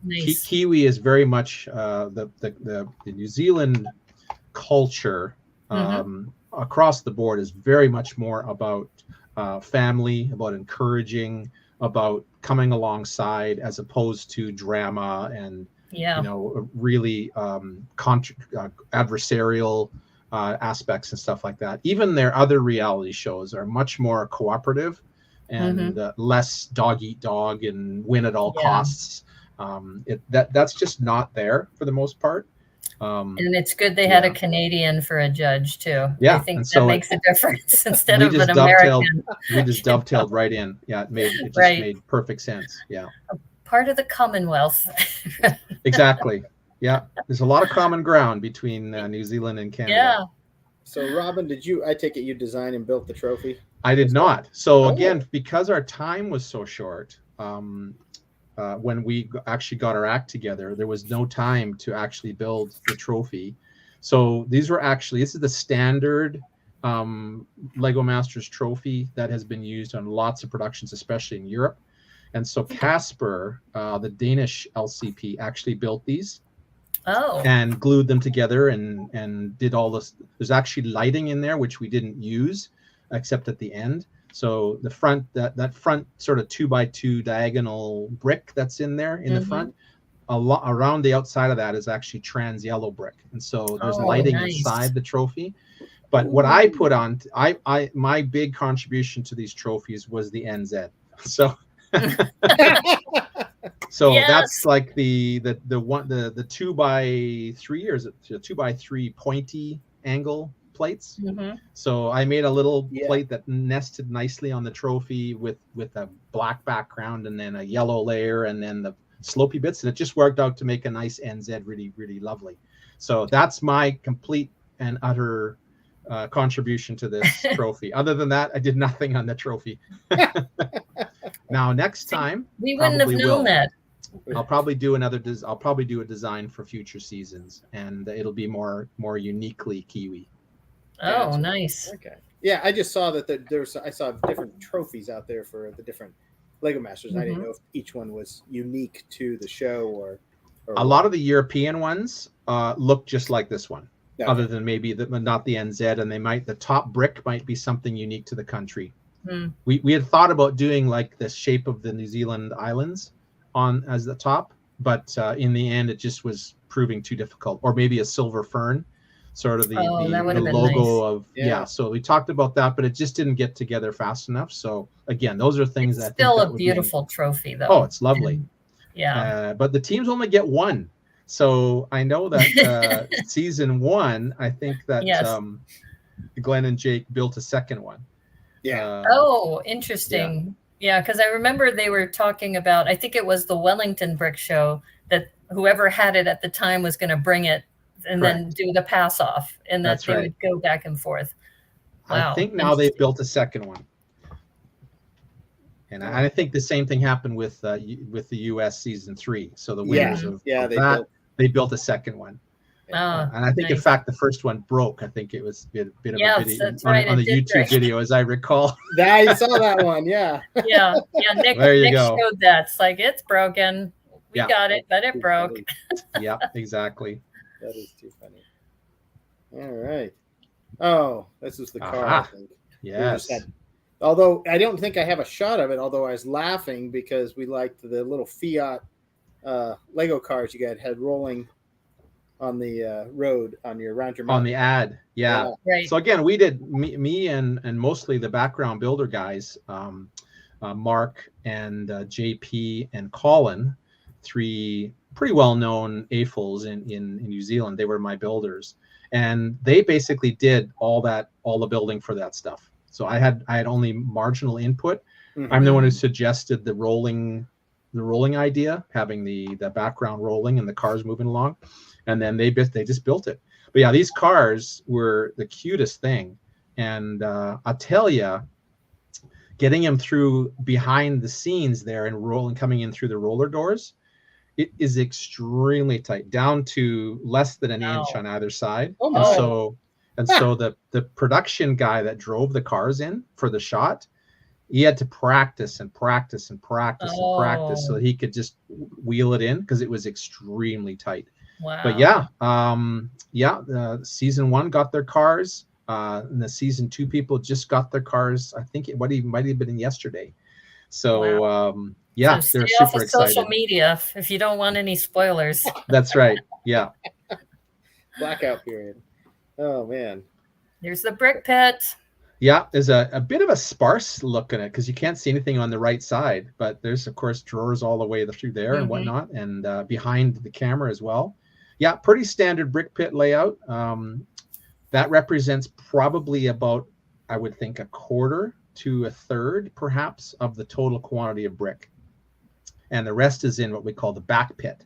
nice. Kiwi is very much the New Zealand culture across the board is very much more about family, about encouraging, about coming alongside, as opposed to drama and you know, really adversarial aspects and stuff like that. Even their other reality shows are much more cooperative and less dog eat dog and win at all costs. That's just not there for the most part. And it's good they had a Canadian for a judge too. Yeah, I think that makes a difference instead of an American. We just dovetailed right in. Yeah, it made perfect sense. Yeah, part of the Commonwealth. Exactly. Yeah, there's a lot of common ground between New Zealand and Canada. Yeah. So, Robin, I take it you designed and built the trophy? I did not. So again, because our time was so short, when we actually got our act together, there was no time to actually build the trophy. So this is the standard Lego Masters trophy that has been used on lots of productions, especially in Europe. And so Casper, the Danish LCP, actually built these. Oh. And glued them together and did all this. There's actually lighting in there, which we didn't use, except at the end. So the front, that front sort of 2x2 diagonal brick that's in there in the front, around the outside of that is actually trans yellow brick. And so there's lighting inside the trophy. But what I put on, my big contribution to these trophies was the NZ. So so that's like the 2x3, or is it 2x3 pointy angle plates? So I made a little plate that nested nicely on the trophy with a black background and then a yellow layer and then the slopey bits, and it just worked out to make a nice NZ really, really lovely. So that's my complete and utter contribution to this trophy. Other than that, I did nothing on the trophy. Now next time we wouldn't have known that. I'll probably do a design for future seasons, and it'll be more uniquely Kiwi. Oh, nice. Okay. Yeah, I just saw that I saw different trophies out there for the different Lego Masters. I didn't know if each one was unique to the show or a lot of the European ones look just like this one. Okay. Other than maybe not the NZ, and the top brick might be something unique to the country. We had thought about doing like the shape of the New Zealand islands on as the top, but in the end it just was proving too difficult. Or maybe a silver fern, sort of the logo nice. So we talked about that, but it just didn't get together fast enough. So again, those are things it's still a beautiful trophy though. Oh, it's lovely. And, but the teams only get one. So I know that season 1, I think that Glenn and Jake built a second one. Interesting. Yeah, because I remember they were talking about, I think it was the Wellington Brick Show, that whoever had it at the time was going to bring it and then do the pass off, and that they would go back and forth. Wow. I think now they've built a second one. And I think the same thing happened with the US season 3. So the winners of that, they built a second one. And I think, in fact, the first one broke. I think it was a bit of a video on the YouTube video, as I recall. I saw that one, Yeah, Nick showed that. It's like, it's broken. We got it, but it broke. Yeah, exactly. That is too funny. All right. Oh, this is the car, I think. Yes. Although I don't think I have a shot of it, although I was laughing because we liked the little Fiat Lego cars you had rolling on the road around your mountain. On the ad, right. So again, we did me and mostly the background builder guys, Mark and JP and Colin, 3 pretty well-known AFOLs in New Zealand. They were my builders, and they basically did all the building for that stuff. So I had only marginal input. I'm the one who suggested the rolling idea, having the background rolling and the cars moving along. And then they just built it. But yeah, these cars were the cutest thing. And I'll tell you, getting them through behind the scenes there and coming in through the roller doors, it is extremely tight, down to less than an inch on either side. And so the production guy that drove the cars in for the shot, he had to practice and practice and practice and practice so that he could just wheel it in, because it was extremely tight. Wow. But season 1 got their cars, and the season 2 people just got their cars. I think it might have been yesterday. So so they're stay super off of excited. Social media if you don't want any spoilers. That's right. Yeah. Blackout period. Oh man. There's the brick pit. Yeah, there's a bit of a sparse look in it because you can't see anything on the right side, but there's of course drawers all the way through there and whatnot, and behind the camera as well. Yeah, pretty standard brick pit layout. That represents probably about, I would think, 1/4 to 1/3 perhaps of the total quantity of brick, and the rest is in what we call the back pit.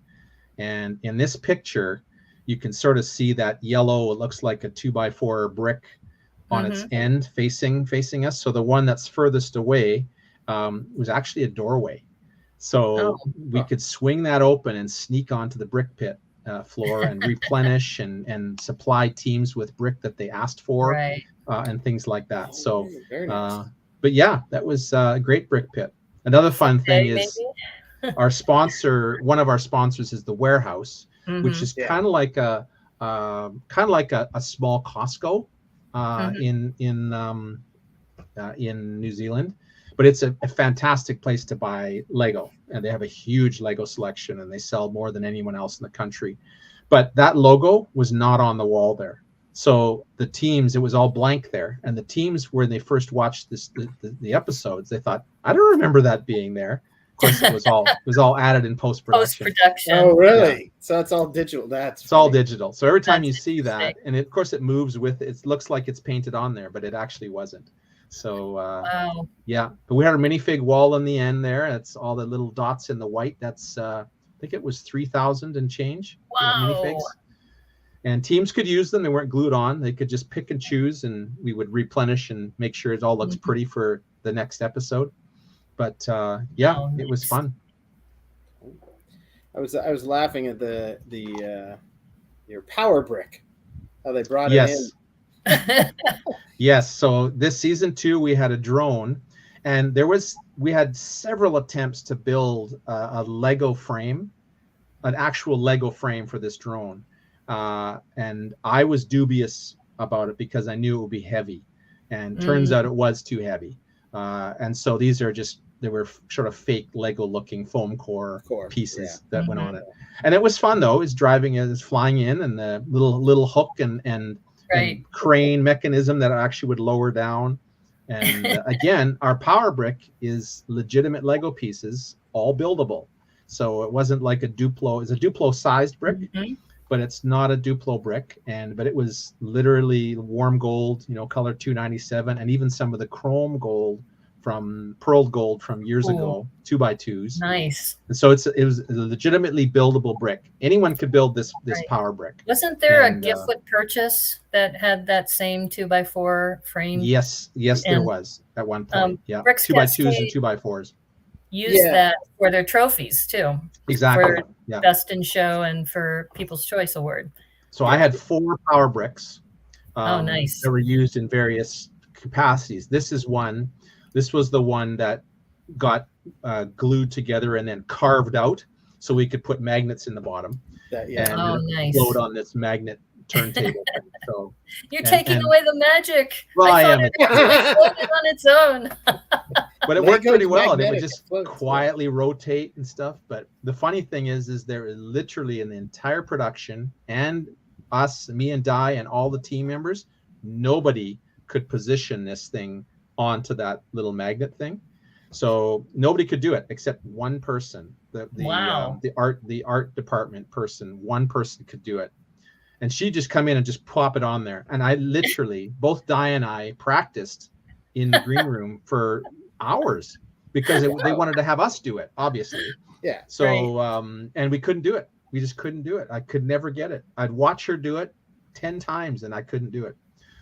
And in this picture, you can sort of see that yellow, it looks like a 2x4 brick on its end facing us. So the one that's furthest away was actually a doorway. So we could swing that open and sneak onto the brick pit floor and replenish and supply teams with brick that they asked for, and things like that. So, but yeah, that was a great brick pit. Another fun thing is our sponsor, one of our sponsors is the Warehouse, which is kind of like a small Costco in New Zealand, but it's a fantastic place to buy Lego, and they have a huge Lego selection, and they sell more than anyone else in the country. But that logo was not on the wall there. So the teams, it was all blank there. And the teams, when they first watched the episodes, they thought, I don't remember that being there. Of course, it was all added in post-production. Oh, really? Yeah. So it's all digital. It's all digital. So every time you see that, and of course it moves with it. It looks like it's painted on there, but it actually wasn't. So yeah, but we had a minifig wall in the end there. That's all the little dots in the white. That's I think it was 3,000 and change. Minifigs. And teams could use them. They weren't glued on. They could just pick and choose, and we would replenish and make sure it all looks pretty for the next episode. But yeah, it was fun. I was laughing at your power brick, how they brought it in. Yes. So this season 2, we had a drone, and we had several attempts to build a Lego frame, an actual Lego frame for this drone. And I was dubious about it because I knew it would be heavy, and turns out it was too heavy. And so they were sort of fake Lego looking foam core pieces that went on it. And it was fun though. It's driving it, it's flying in, and the little hook and crane mechanism that actually would lower down. And again, our power brick is legitimate Lego pieces, all buildable. So it wasn't like a Duplo. It's a Duplo sized brick, but it's not a Duplo brick. But it was literally warm gold, color 297, and even some of the chrome gold from pearl gold from years ago, 2x2s. Nice. And so it was a legitimately buildable brick. Anyone could build this power brick. Wasn't there a gift with purchase that had that same 2x4 frame? Yes, there was at one point. 2x2s and 2x4s. Use that for their trophies too. Exactly. For Best in Show and for People's Choice Award. So I had 4 power bricks. Nice. That were used in various capacities. This was the one that got glued together and then carved out, so we could put magnets in the bottom. Nice. Float on this magnet turntable. So you're taking away the magic. Well, I am. It floated on its own. But it worked pretty well, and it would just quietly rotate and stuff. But the funny thing is there is literally in the entire production, and us, me and Di, and all the team members, nobody could position this thing onto that little magnet thing. So nobody could do it except one person. The art department person, one person could do it. And she just come in and just plop it on there. And I literally, both Di and I practiced in the green room for hours because they wanted to have us do it, obviously. Yeah. So, and we couldn't do it. We just couldn't do it. I could never get it. I'd watch her do it 10 times and I couldn't do it.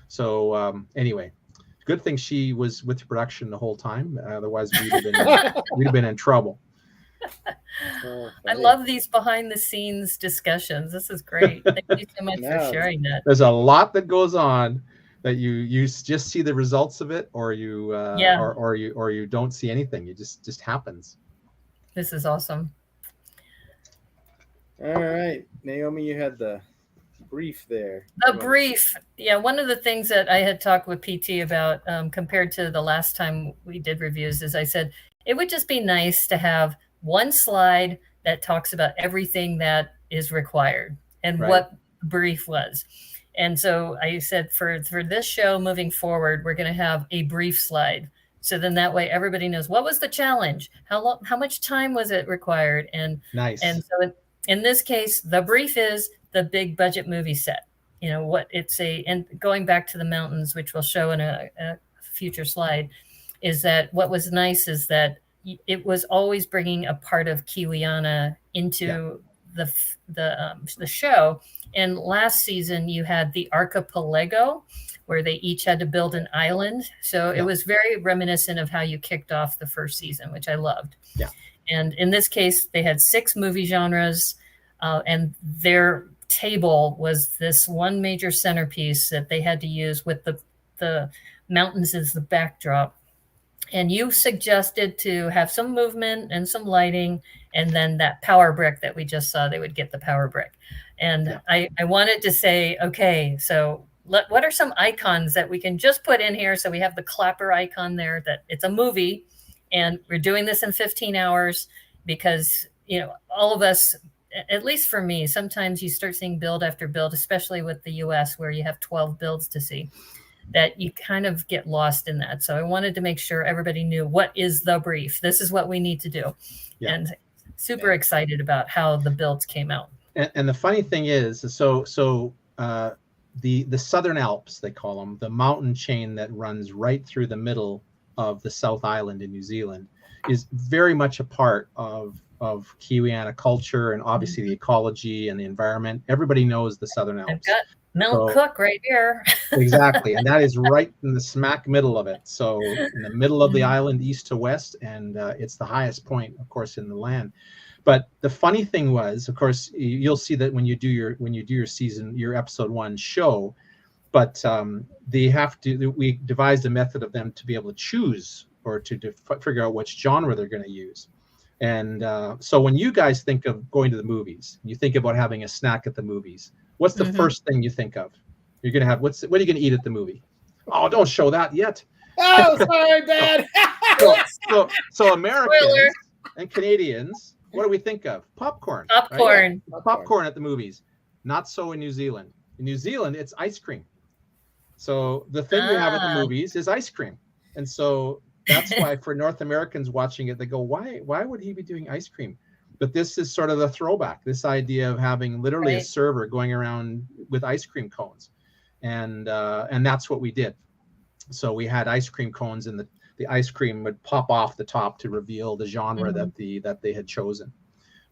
So anyway, good thing she was with the production the whole time. Otherwise, we'd have been in trouble. I love these behind the scenes discussions. This is great. Thank you so much for sharing that. There's a lot that goes on that you just see the results of it, or you or you don't see anything. It just happens. This is awesome. All right, Naomi, you had the brief there. The brief. Yeah, one of the things that I had talked with PT about compared to the last time we did reviews is I said it would just be nice to have one slide that talks about everything that is required and what the brief was. And so I said for this show moving forward, we're going to have a brief slide. So then that way everybody knows what was the challenge, how much time was it required, and nice. And so in this case, the brief is the big budget movie set. What it's and going back to the mountains, which we'll show in a future slide, is that what was nice is that it was always bringing a part of Kiwiana into the show. And last season you had the archipelago, where they each had to build an island. So it was very reminiscent of how you kicked off the first season, which I loved. Yeah. And in this case, they had 6 movie genres, and their table was this one major centerpiece that they had to use with the mountains as the backdrop. And you suggested to have some movement and some lighting, and then that power brick that we just saw, they would get the power brick. And I wanted to say, okay, so what are some icons that we can just put in here? So we have the clapper icon there, that it's a movie, and we're doing this in 15 hours because, all of us, at least for me, sometimes you start seeing build after build, especially with the US where you have 12 builds to see, that you kind of get lost in that. So I wanted to make sure everybody knew what is the brief. This is what we need to do. Yeah. And super excited about how the builds came out. And the funny thing is, the Southern Alps, they call them, the mountain chain that runs right through the middle of the South Island in New Zealand, is very much a part of Kiwiana culture, and obviously the ecology and the environment. Everybody knows the Southern Alps. I've got Mount Cook right here. Exactly. And that is right in the smack middle of it. So in the middle of the island, east to west, and it's the highest point, of course, in the land. But the funny thing was, of course, you'll see that when you do your season, your episode 1 show, but we devised a method of them to be able to choose or to figure out which genre they're going to use. And so when you guys think of going to the movies, you think about having a snack at the movies, what's the first thing you think of? You're going to have, what are you going to eat at the movie? Oh, don't show that yet. Oh, sorry, Dad. so Americans and Canadians, what do we think of? Popcorn. Popcorn. Right? Popcorn at the movies. Not so in New Zealand. In New Zealand, it's ice cream. So the thing we have at the movies is ice cream. And so that's why for North Americans watching it, they go, why would he be doing ice cream? But this is sort of the throwback, this idea of having literally a server going around with ice cream cones. And that's what we did. So we had ice cream cones, and the ice cream would pop off the top to reveal the genre that they had chosen.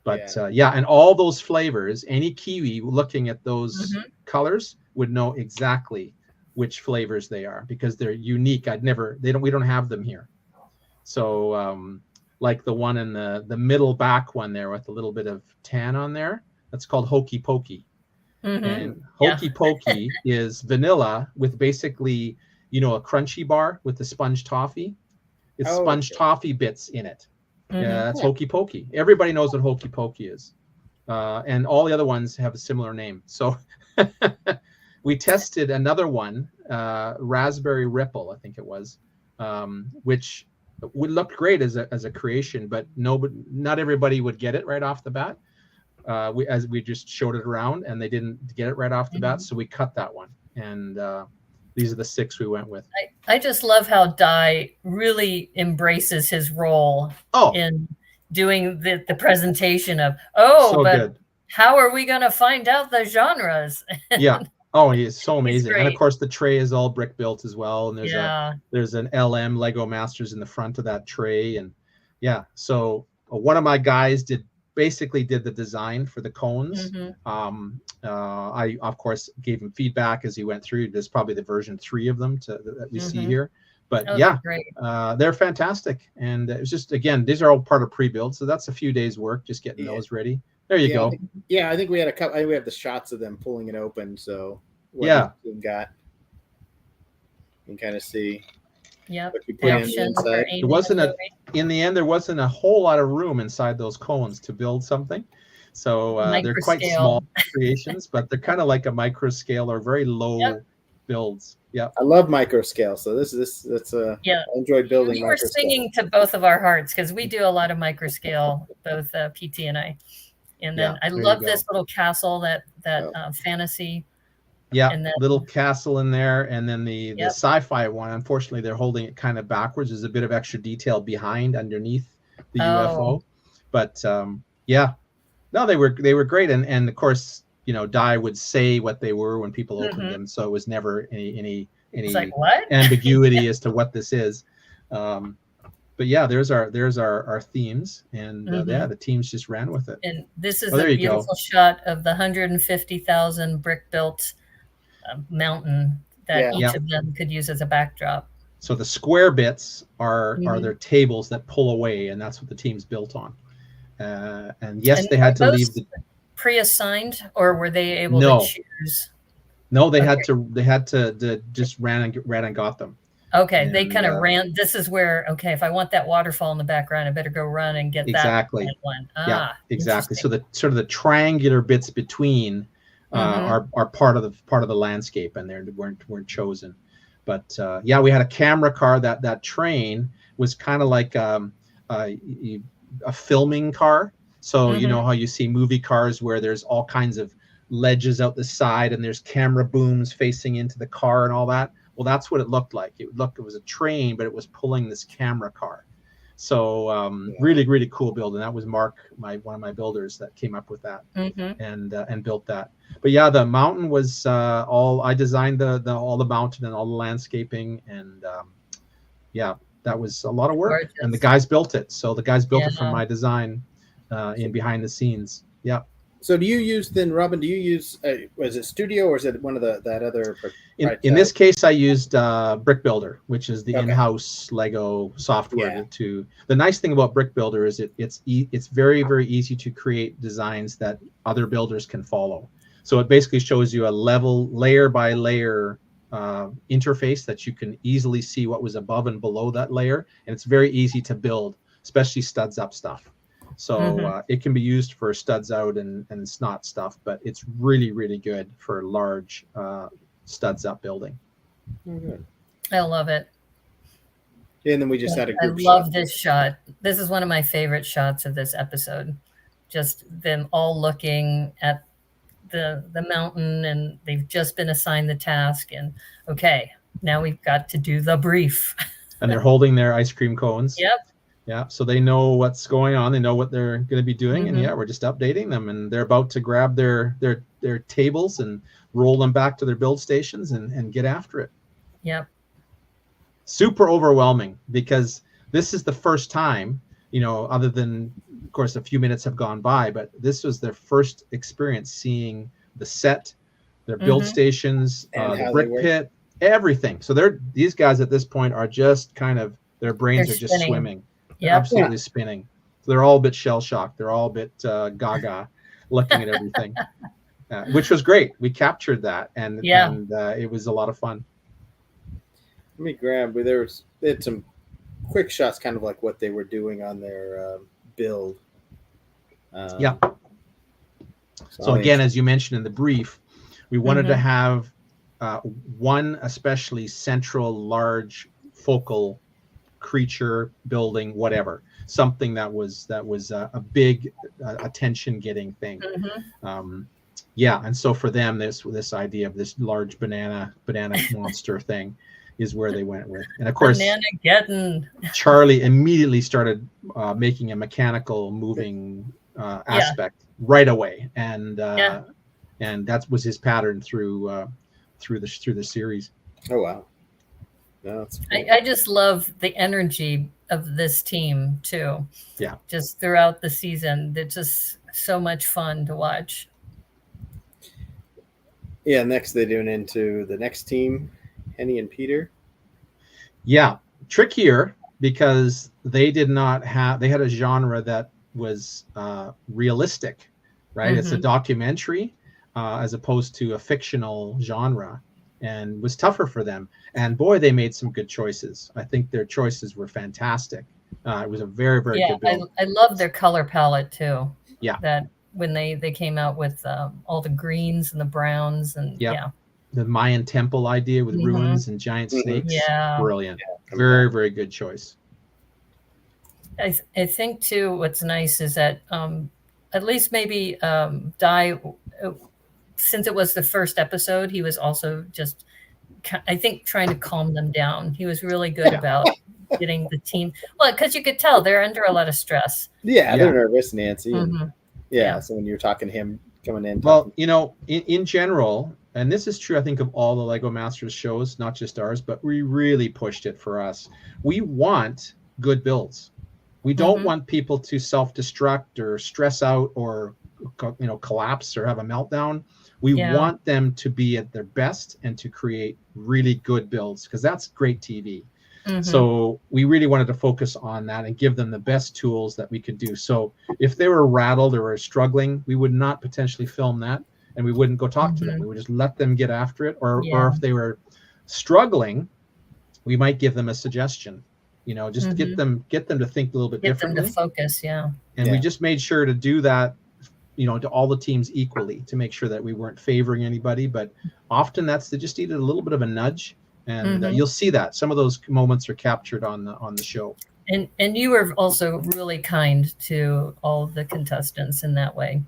But and all those flavors, any Kiwi looking at those colors would know exactly which flavors they are, because they're unique. We don't have them here. So like the one in the middle back one there with a little bit of tan on there, that's called Hokey Pokey. And Hokey Pokey is vanilla with basically, a crunchy bar with the sponge toffee. It's sponge toffee bits in it. Yeah, that's Hokey Pokey. Everybody knows what Hokey Pokey is. And all the other ones have a similar name. So we tested another one, Raspberry Ripple, I think it was, which would look great as a creation, but not everybody would get it right off the bat. We just showed it around, and they didn't get it right off the bat, so we cut that one. And these are the 6 we went with. I just love how Dai really embraces his role in doing the presentation of, good. How are we going to find out the genres? Yeah. Oh, he is so amazing. And of course the tray is all brick built as well. And there's an LM Lego Masters in the front of that tray. And so one of my guys basically did the design for the cones. I of course gave him feedback as he went through. There's probably the version 3 of them that we see here. But they're fantastic. And it was just, again, these are all part of pre-build. So that's a few days work just getting those ready. There you go. I think we had I think we have the shots of them pulling it open. So we got, you can kind of see. Yeah. There wasn't in the end, there wasn't a whole lot of room inside those cones to build something. So they're quite small creations, but they're kind of like a micro scale or very low builds. Yeah. I love micro scale. So I enjoyed building. You were singing to both of our hearts, because we do a lot of micro scale, both PT and I. And then I love this little castle, that fantasy. Yeah, and then, little castle in there. And then the sci-fi one, unfortunately, they're holding it kind of backwards. There's a bit of extra detail underneath the UFO. But no, they were great. And of course, Dai would say what they were when people opened them. So it was never any like, what? ambiguity as to what this is. but yeah, there's our themes, and the teams just ran with it. And this is a beautiful shot of the 150,000 brick built mountain that each of them could use as a backdrop. So the square bits are their tables that pull away, and that's what the team's built on. And yes, they had to leave the pre-assigned, or were they able to choose? No, they had to just ran and got them. Okay, and they kind of ran. This is where, okay, if I want that waterfall in the background, I better go run and get that one. Yeah, exactly. So the sort of the triangular bits between are part of the landscape, and they weren't chosen. But yeah, we had a camera car. That train was kind of like a filming car. So you know how you see movie cars where there's all kinds of ledges out the side and there's camera booms facing into the car and all that. Well, that's what it looked like. It was a train, but it was pulling this camera car. So really, really cool build. And that was Mark, one of my builders, that came up with that and built that. But yeah, the mountain was I designed all the mountain and all the landscaping, and yeah, that was a lot of work. Gorgeous. And the guys built it. So the guys built it from my design in behind the scenes. Yeah. So do you use then, Robin? Do you use was it Studio, or is it one of that other? In this case, I used Brick Builder, which is the in-house Lego software. The nice thing about Brick Builder is it's very, very easy to create designs that other builders can follow. So it basically shows you a level, layer by layer interface that you can easily see what was above and below that layer, and it's very easy to build, especially studs up stuff. So it can be used for studs out and snot stuff, but it's really, really good for large studs up building. I love it. And then we just had a group shot. I love this shot. This is one of my favorite shots of this episode. Just them all looking at the mountain, and they've just been assigned the task, and okay, now we've got to do the brief. And they're holding their ice cream cones. Yep. Yeah, so they know what's going on. They know what they're going to be doing, and yeah, we're just updating them. And they're about to grab their tables and roll them back to their build stations and get after it. Yep. Super overwhelming, because this is the first time, other than, of course, a few minutes have gone by, but this was their first experience seeing the set, their build stations, the brick pit, everything. So these guys at this point are just kind of, their brains are just swimming. Absolutely spinning. So they're all a bit shell shocked. They're all a bit gaga looking at everything, which was great. We captured that, and it was a lot of fun. Let me grab. They had some quick shots, kind of like what they were doing on their build. So again, as you mentioned in the brief, we wanted to have one especially central, large, focal creature, building, whatever, something that was a big attention getting thing. And so for them, this idea of this large banana monster thing is where they went with. And of course, Charlie immediately started making a mechanical moving aspect right away, and that was his pattern through the series. Oh wow. No, that's cool. I just love the energy of this team too. Yeah. Just throughout the season. It's just so much fun to watch. Yeah, next they're doing into the next team, Henny and Peter. Yeah. Trickier, because they had a genre that was realistic, right? It's a documentary as opposed to a fictional genre, and was tougher for them. And boy, they made some good choices. I think their choices were fantastic. It was a very, very good build. I love their color palette too. Yeah. That when they came out with all the greens and the browns and the Mayan temple idea with ruins and giant snakes. Yeah. Brilliant. Very, very good choice. I think too, what's nice is that at least maybe Di, since it was the first episode, he was also just, I think, trying to calm them down. He was really good about getting the team. Well, because you could tell they're under a lot of stress. Yeah, they're nervous, Nancy. And, so when you're talking to him coming in. Well, in general, and this is true, I think, of all the Lego Masters shows, not just ours, but we really pushed it for us. We want good builds. We don't want people to self-destruct or stress out or collapse or have a meltdown. We want them to be at their best and to create really good builds, because that's great TV. So we really wanted to focus on that and give them the best tools that we could do. So if they were rattled or were struggling, we would not potentially film that, and we wouldn't go talk to them. We would just let them get after it. Or if they were struggling, we might give them a suggestion. Just get them to think a little bit differently. Get them to focus, And we just made sure to do that, to all the teams equally, to make sure that we weren't favoring anybody. But often they just needed a little bit of a nudge, and you'll see that some of those moments are captured on the show. And you were also really kind to all of the contestants in that way.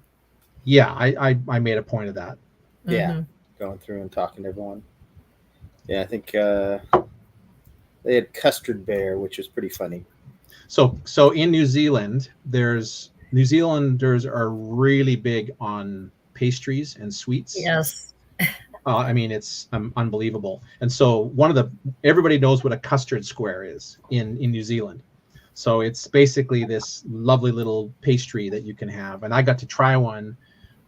Yeah, I made a point of that. Yeah, going through and talking to everyone. Yeah, I think they had custard bear, which was pretty funny. So in New Zealand, New Zealanders are really big on pastries and sweets. Yes. I mean, it's unbelievable. And so everybody knows what a custard square is in New Zealand. So it's basically this lovely little pastry that you can have. And I got to try one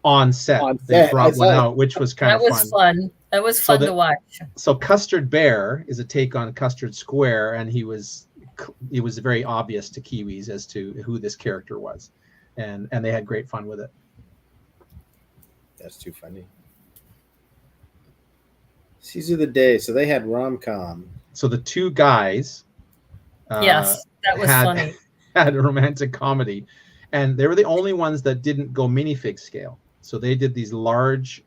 on set. They brought one out, which was kind of fun. That was fun. That was fun to watch. So Custard Bear is a take on Custard Square, and it was very obvious to Kiwis as to who this character was. And they had great fun with it. That's too funny. These are the days. So they had rom-com. So the two guys yes, that was funny. Had a romantic comedy, and they were the only ones that didn't go minifig scale. So they did these large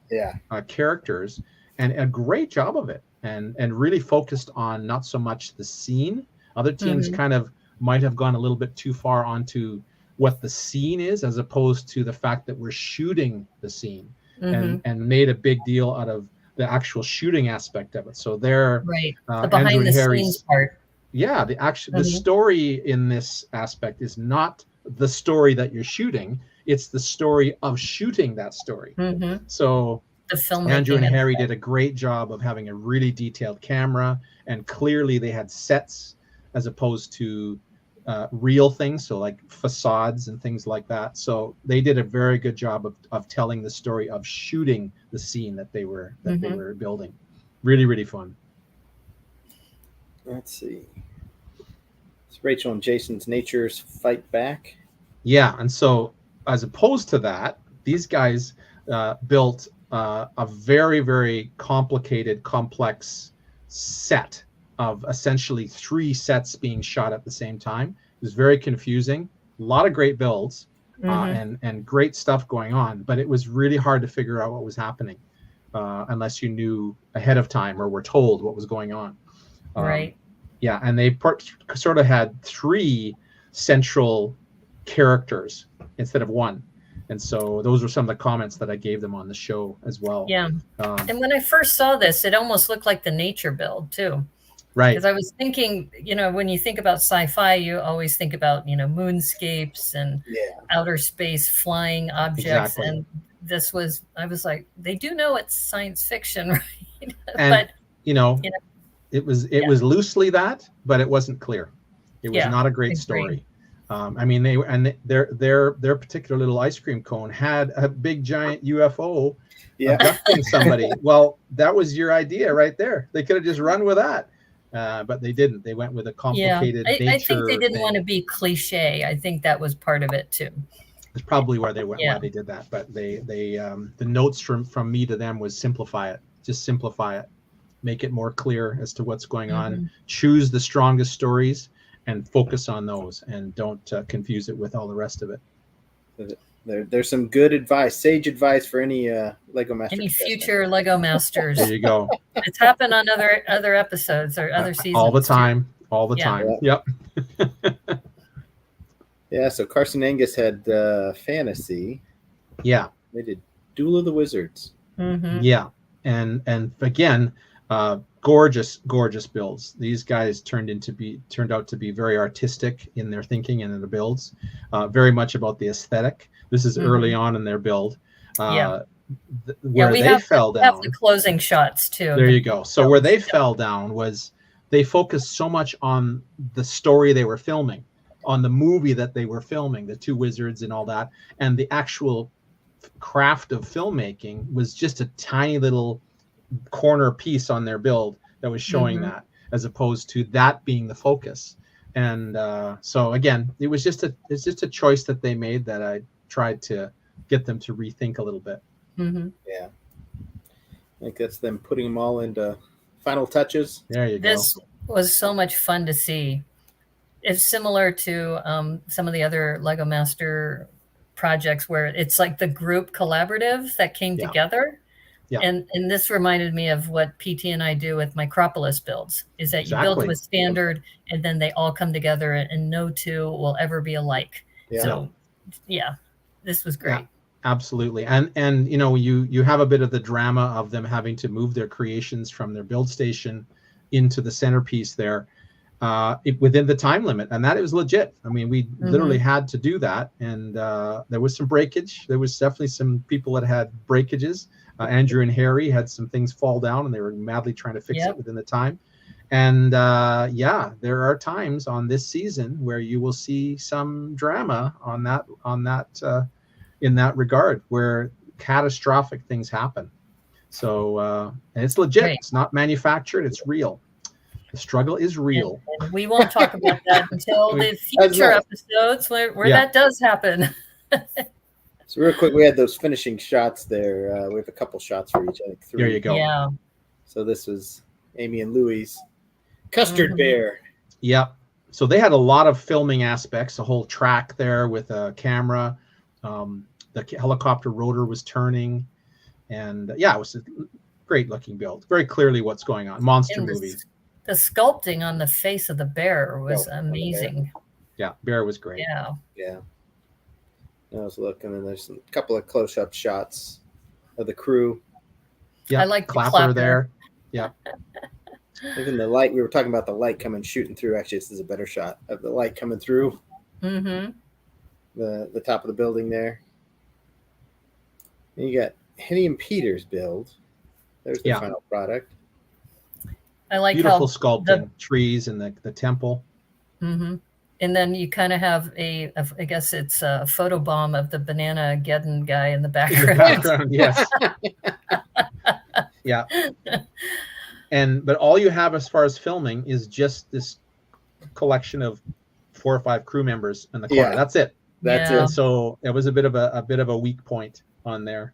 characters, and a great job of it, and really focused on not so much the scene. Other teams kind of might have gone a little bit too far onto what the scene is, as opposed to the fact that we're shooting the scene, and made a big deal out of the actual shooting aspect of it. So they're the behind the scenes part. Yeah, the story in this aspect is not the story that you're shooting; it's the story of shooting that story. So Andrew and Harry did a great job of having a really detailed camera, and clearly they had sets as opposed to real things, so like facades and things like that. So they did a very good job of telling the story of shooting the scene that they were building. Really, really fun. Let's see. It's Rachel and Jason's Natures Fight Back. Yeah, and so as opposed to that, these guys built a very, very complicated, complex set of essentially 3 sets being shot at the same time. It was very confusing. A lot of great builds and great stuff going on, but it was really hard to figure out what was happening unless you knew ahead of time or were told what was going on. Right. Yeah, and they sort of had 3 central characters instead of 1. And so those were some of the comments that I gave them on the show as well. Yeah. And when I first saw this, it almost looked like the nature build too. Right. Because I was thinking, when you think about sci-fi, you always think about, moonscapes and outer space flying objects. Exactly. And I was like, they do know it's science fiction, right? And, it was loosely that, but it wasn't clear. It was not a great story. I mean, their particular little ice cream cone had a big giant UFO abducting somebody. Well, that was your idea right there. They could have just run with that, but they didn't. They went with a complicated nature. I think they didn't want to be cliche. I think that was part of it too. It's probably where they went. Why they did that. But they the notes from me to them was simplify it. Just simplify it. Make it more clear as to what's going on. Choose the strongest stories and focus on those, and don't confuse it with all the rest of it. There's some good advice, sage advice for any Lego Master. Any future Lego Masters. There you go. It's happened on other episodes or other seasons. All the time. All the time. Yep. Yeah, so Carson Angus had fantasy. Yeah. They did Duel of the Wizards. Yeah. And again, gorgeous builds. These guys turned out to be very artistic in their thinking and in the builds. Very much about the aesthetic. This is early on in their build. Where they fell down. We have the closing shots too. There you go. So where they fell down was they focused so much on the story they were filming, on the movie that they were filming, the two wizards and all that, and the actual craft of filmmaking was just a tiny little corner piece on their build that was showing that, as opposed to that being the focus. And so again, it's just a choice that they made that I tried to get them to rethink a little bit. Yeah, I think that's them putting them all into final touches. There you go. This was so much fun to see. It's similar to some of the other Lego Master projects where it's like the group collaborative that came together. Yeah. And this reminded me of what PT and I do with Micropolis builds, is that you build to a standard and then they all come together and no two will ever be alike. Yeah. So yeah, this was great. Yeah, absolutely. And you know, you have a bit of the drama of them having to move their creations from their build station into the centerpiece there within the time limit. And that is legit. I mean, we literally had to do that. And there was some breakage. There was definitely some people that had breakages. Andrew and Harry had some things fall down and they were madly trying to fix it within the time. And yeah, there are times on this season where you will see some drama on that in that regard, where catastrophic things happen. So and it's legit. Right. It's not manufactured. It's real. The struggle is real. And we won't talk about that until the future episodes where that does happen. So real quick, we had those finishing shots there. We have a couple shots for each, I think 3. There you go. Yeah. So this was Amy and Louie's custard bear. Yep. So they had a lot of filming aspects, a whole track there with a camera. The helicopter rotor was turning. And yeah, it was a great looking build. Very clearly what's going on. Monster movie. The sculpting on the face of the bear was amazing. Yeah, bear was great. Yeah. Yeah. I was looking, and there's a couple of close-up shots of the crew. Yeah, I like clapper there. Yeah. Even the light, we were talking about the light shooting through. Actually, this is a better shot of the light coming through the top of the building there. And you got Henny and Peter's build. There's the final product. I like beautiful sculpting, trees and the temple. And then you kind of have I guess it's a photo bomb of the Banana Geddon guy in the background. Yes. Yeah. But all you have as far as filming is just this collection of 4 or 5 crew members in the corner. Yeah. That's it. That's it. So it was a bit of a weak point on there.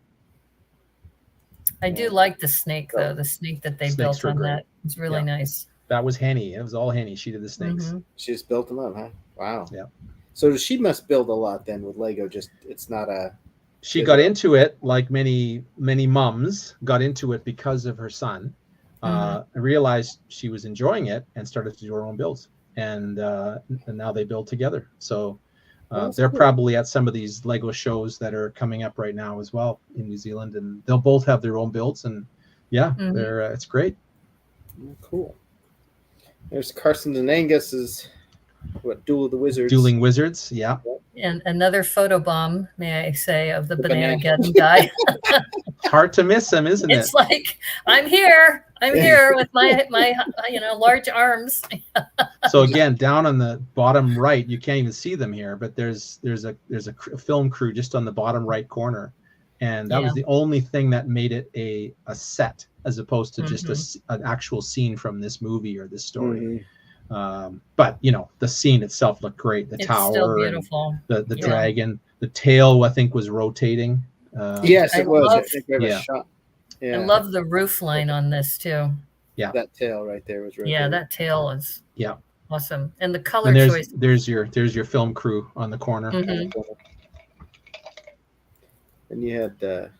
I do like the snake though. The snake that they built on that. It's really nice. That was Henny. It was all Henny. She did the snakes. She just built them up, huh? Wow. Yeah. So she must build a lot then with Lego. Just it's not a. She got into it like many mums got into it because of her son. And realized she was enjoying it and started to do her own builds. And now they build together. So they're probably at some of these Lego shows that are coming up right now as well in New Zealand, and they'll both have their own builds. And they're it's great. Cool. There's Carson and Angus's Duel of the Wizards. Dueling Wizards, yeah. And another photo bomb, may I say, of the Banana Geddon guy. Hard to miss him, isn't it? It's like I'm here with my large arms. So again, down on the bottom right, you can't even see them here, but there's a film crew just on the bottom right corner, and that was the only thing that made it a set, as opposed to just an actual scene from this movie or this story. But the scene itself looked great. The tower, still beautiful. The dragon, the tail I think was rotating. Yes, it was. I think we have a shot. Yeah. I love the roof line on this too. Yeah, that tail right there was rotating. Yeah, that tail is awesome, and the color and choice. There's your film crew on the corner. And you had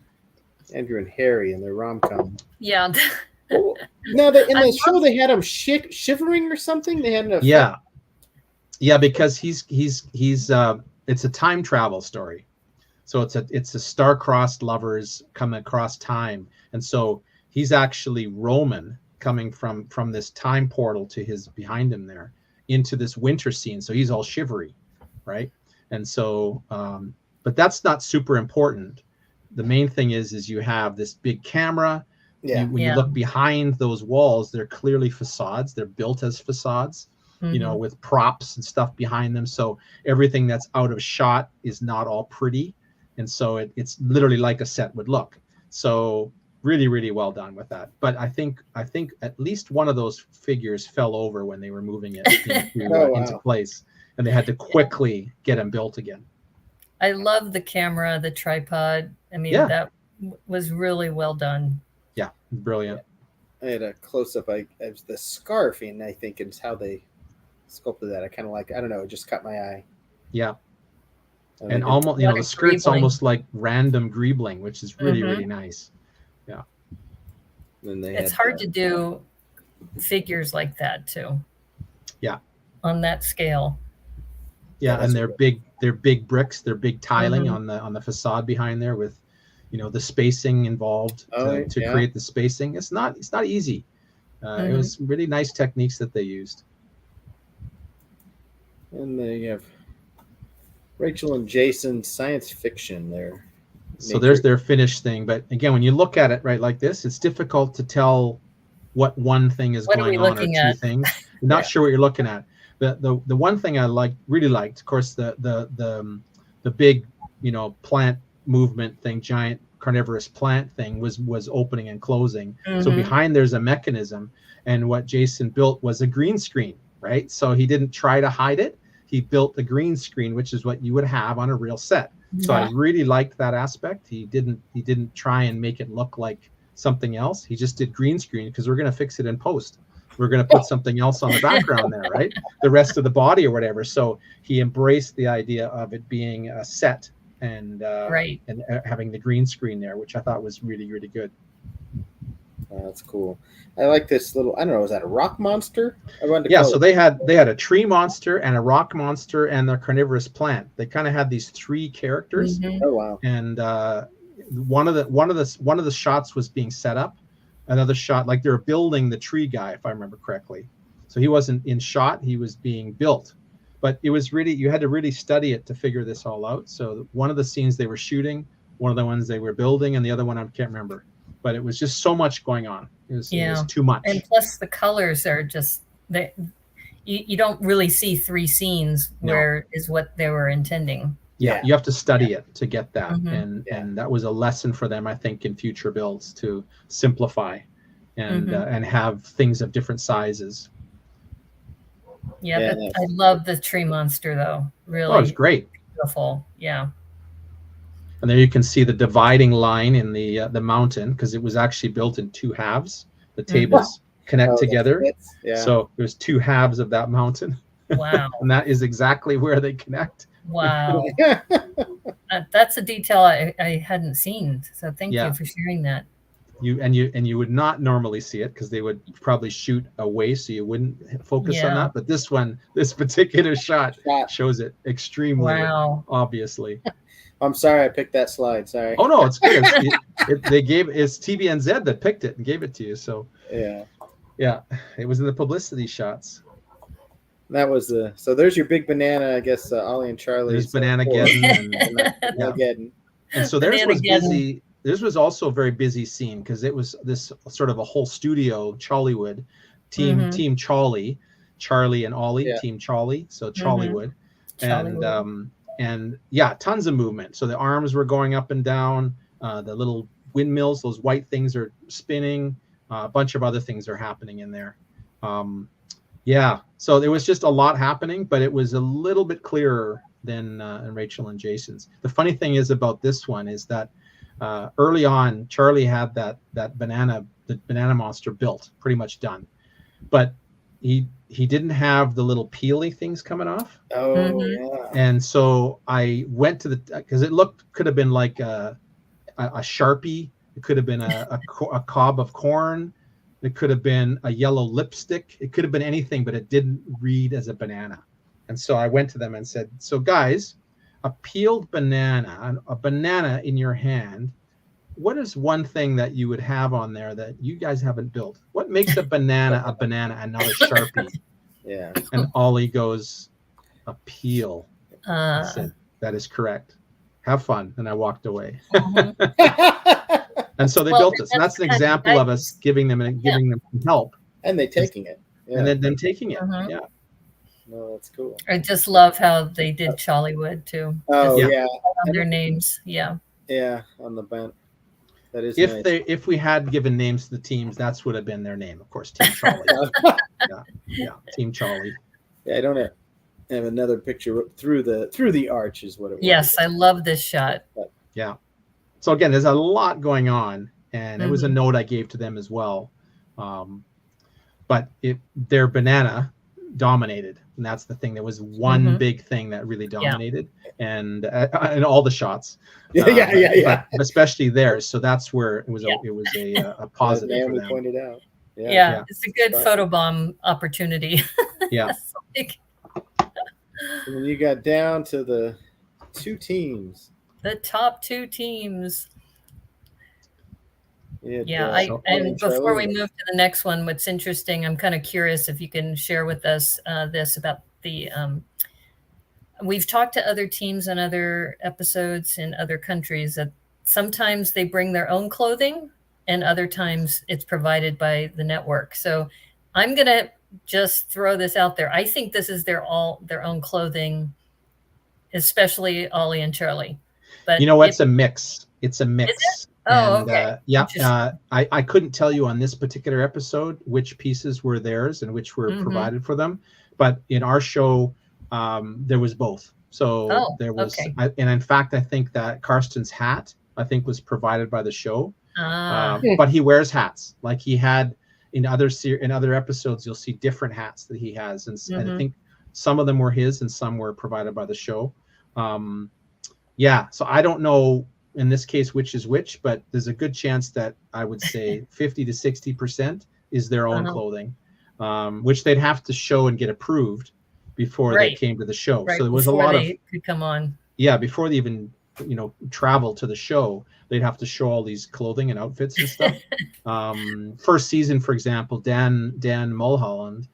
Andrew and Harry in their rom-com. Yeah. No, in the show they had him shivering or something. They had an effect. Yeah, because he's it's a time travel story, so it's a star-crossed lovers come across time, and so he's actually Roman coming from this time portal to his behind him there into this winter scene, so he's all shivery, right? And so, but that's not super important. The main thing is you have this big camera. When you look behind those walls, they're clearly facades. They're built as facades, with props and stuff behind them. So everything that's out of shot is not all pretty. And so it's literally like a set would look. So really, really well done with that. But I think at least one of those figures fell over when they were moving it into place, and they had to quickly get them built again. I love the camera, the tripod. I mean, that was really well done. Yeah, brilliant. I had a close-up. It was the scarfing, I think, is how they sculpted that. I kind of like, I don't know, it just caught my eye. Yeah. And almost, the skirt's almost like random greebling, which is really, really nice. Yeah. And it's hard to do figures like that too. Yeah. On that scale. Yeah, and they're big bricks, they're big tiling on the facade behind there with, the spacing involved to create the spacing. It's not easy. It was really nice techniques that they used. And they have Rachel and Jason science fiction there. So there's their finished thing. But again, when you look at it right like this, it's difficult to tell what one thing is going on or two things. You're not sure what you're looking at. The one thing I really liked, of course, the big, plant movement thing, giant carnivorous plant thing was opening and closing. So behind there's a mechanism, and what Jason built was a green screen, right? So he didn't try to hide it. He built a green screen, which is what you would have on a real set. So I really liked that aspect. He didn't try and make it look like something else. He just did green screen because we're going to fix it in post. We're going to put something else on the background there, right? The rest of the body or whatever. So he embraced the idea of it being a set and having the green screen there, which I thought was really, really good. That's cool. I like this little, I don't know, is that a rock monster? So they had a tree monster and a rock monster and the carnivorous plant. They kind of had these three characters. Oh wow. And one of the shots was being set up. Another shot, like they were building the tree guy, if I remember correctly. So he wasn't in shot, he was being built. But it was really, you had to really study it to figure this all out. So one of the scenes they were shooting, one of the ones they were building, and the other one I can't remember. But it was just so much going on. It was too much. And plus the colors are just, you don't really see three scenes where is what they were intending. Yeah, you have to study it to get that. And that was a lesson for them, I think, in future builds to simplify and have things of different sizes. Yeah, I love the tree monster though. Really. Oh, it's great. Beautiful. Yeah. And there you can see the dividing line in the mountain, because it was actually built in two halves. The tables connect together. So there's two halves of that mountain. Wow. And that is exactly where they connect. Wow. That's a detail I hadn't seen. So thank you for sharing that. You would not normally see it because they would probably shoot away, so you wouldn't focus on that. But this particular shot shows it extremely obviously. I'm sorry I picked that slide. Sorry. Oh no, it's good. It's TVNZ that picked it and gave it to you. So yeah, it was in the publicity shots. That was so there's your big banana, I guess. Ollie and Charlie. There's Banana-geddon and so theirs was busy. This was also a very busy scene because it was this sort of a whole studio, Charliewood, team Charlie and Ollie, team Charlie, so Charliewood, and tons of movement. So the arms were going up and down, the little windmills, those white things are spinning, a bunch of other things are happening in there. So there was just a lot happening, but it was a little bit clearer than in Rachel and Jason's. The funny thing is about this one is that early on, Charlie had the banana monster built, pretty much done, but he didn't have the little peely things coming off. And so I went to because it could have been like a Sharpie, it could have been a cob of corn, it could have been a yellow lipstick, it could have been anything, but it didn't read as a banana. And so I went to them and said, so guys, a peeled banana, a banana in your hand, what is one thing that you would have on there that you guys haven't built? What makes a banana and not a Sharpie? And Ollie goes, a peel. I said, that is correct. Have fun. And I walked away. And so they built this. And that's an example of us giving them help. And they taking it. Yeah. And then them taking it. Yeah. No, that's cool. I just love how they did Chollywood too. Oh yeah. On their names. Yeah. Yeah, on the band. That is if nice. If we had given names to the teams, that's would have been their name, of course. Team Charlie. Yeah, Team Charlie. Yeah, I don't have another picture through the arch is what it was. Yes, I love this shot. Yeah. So again, there's a lot going on, and it was a note I gave to them as well. But their banana dominated, and that's the thing. There was one big thing that really dominated, and all the shots. Yeah. But especially theirs. So that's where it was a positive for them. Pointed out. Yeah, it's a good photobomb opportunity. Yeah. And then you got down to the two teams. The top two teams. Yeah. And before we move to the next one, what's interesting, I'm kind of curious if you can share with us this about the. We've talked to other teams on other episodes in other countries that sometimes they bring their own clothing, and other times it's provided by the network. So I'm gonna just throw this out there. I think this is their own clothing, especially Ollie and Charlie. But it's a mix. It's a mix. Is it? Oh, okay. I couldn't tell you on this particular episode which pieces were theirs and which were provided for them, but in our show, there was both. So there was, and in fact, I think that Karsten's hat, I think, was provided by the show. But he wears hats like he had in other episodes. You'll see different hats that he has, and I think some of them were his and some were provided by the show. So I don't know in this case which is which, but there's a good chance that I would say 50 to 60% is their own clothing, which they'd have to show and get approved before they came to the show. So there was a lot could come on. Yeah, before they even travel to the show, they'd have to show all these clothing and outfits and stuff. First season, for example, Dan Mulholland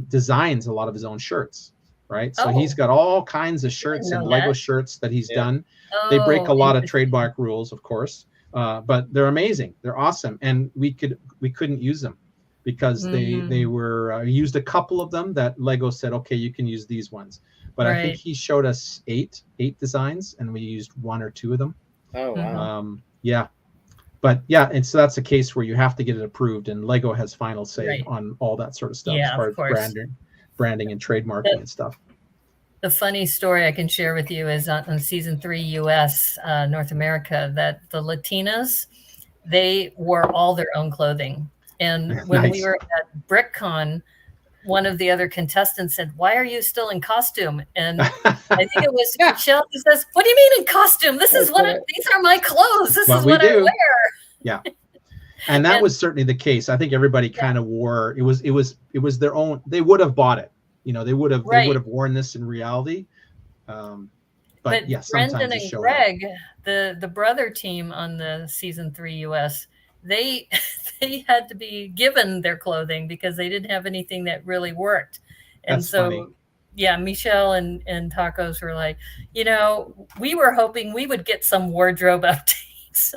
designs a lot of his own shirts. Right. So he's got all kinds of shirts and Lego shirts that he's done. They break a lot of trademark rules, of course, but they're amazing. They're awesome. And we couldn't use them because they were used a couple of them that Lego said, OK, you can use these ones. But I think he showed us eight designs and we used one or two of them. Oh, wow. But and so that's a case where you have to get it approved, and Lego has final say on all that sort of stuff as far as branding and trademarking and stuff. The funny story I can share with you is on season 3 US, North America, that the Latinas, they wore all their own clothing. And when we were at BrickCon, one of the other contestants said, "Why are you still in costume?" And I think it was Michelle who says, "What do you mean in costume? This is these are my clothes. This is what I wear." Yeah. And that was certainly the case. I think everybody kind of wore it was their own. They would have bought it. They would have worn this in reality. But yeah, Brendan and Greg, the brother team on the season 3 US, they had to be given their clothing because they didn't have anything that really worked. And That's funny. Michelle and Tacos were like, we were hoping we would get some wardrobe updates.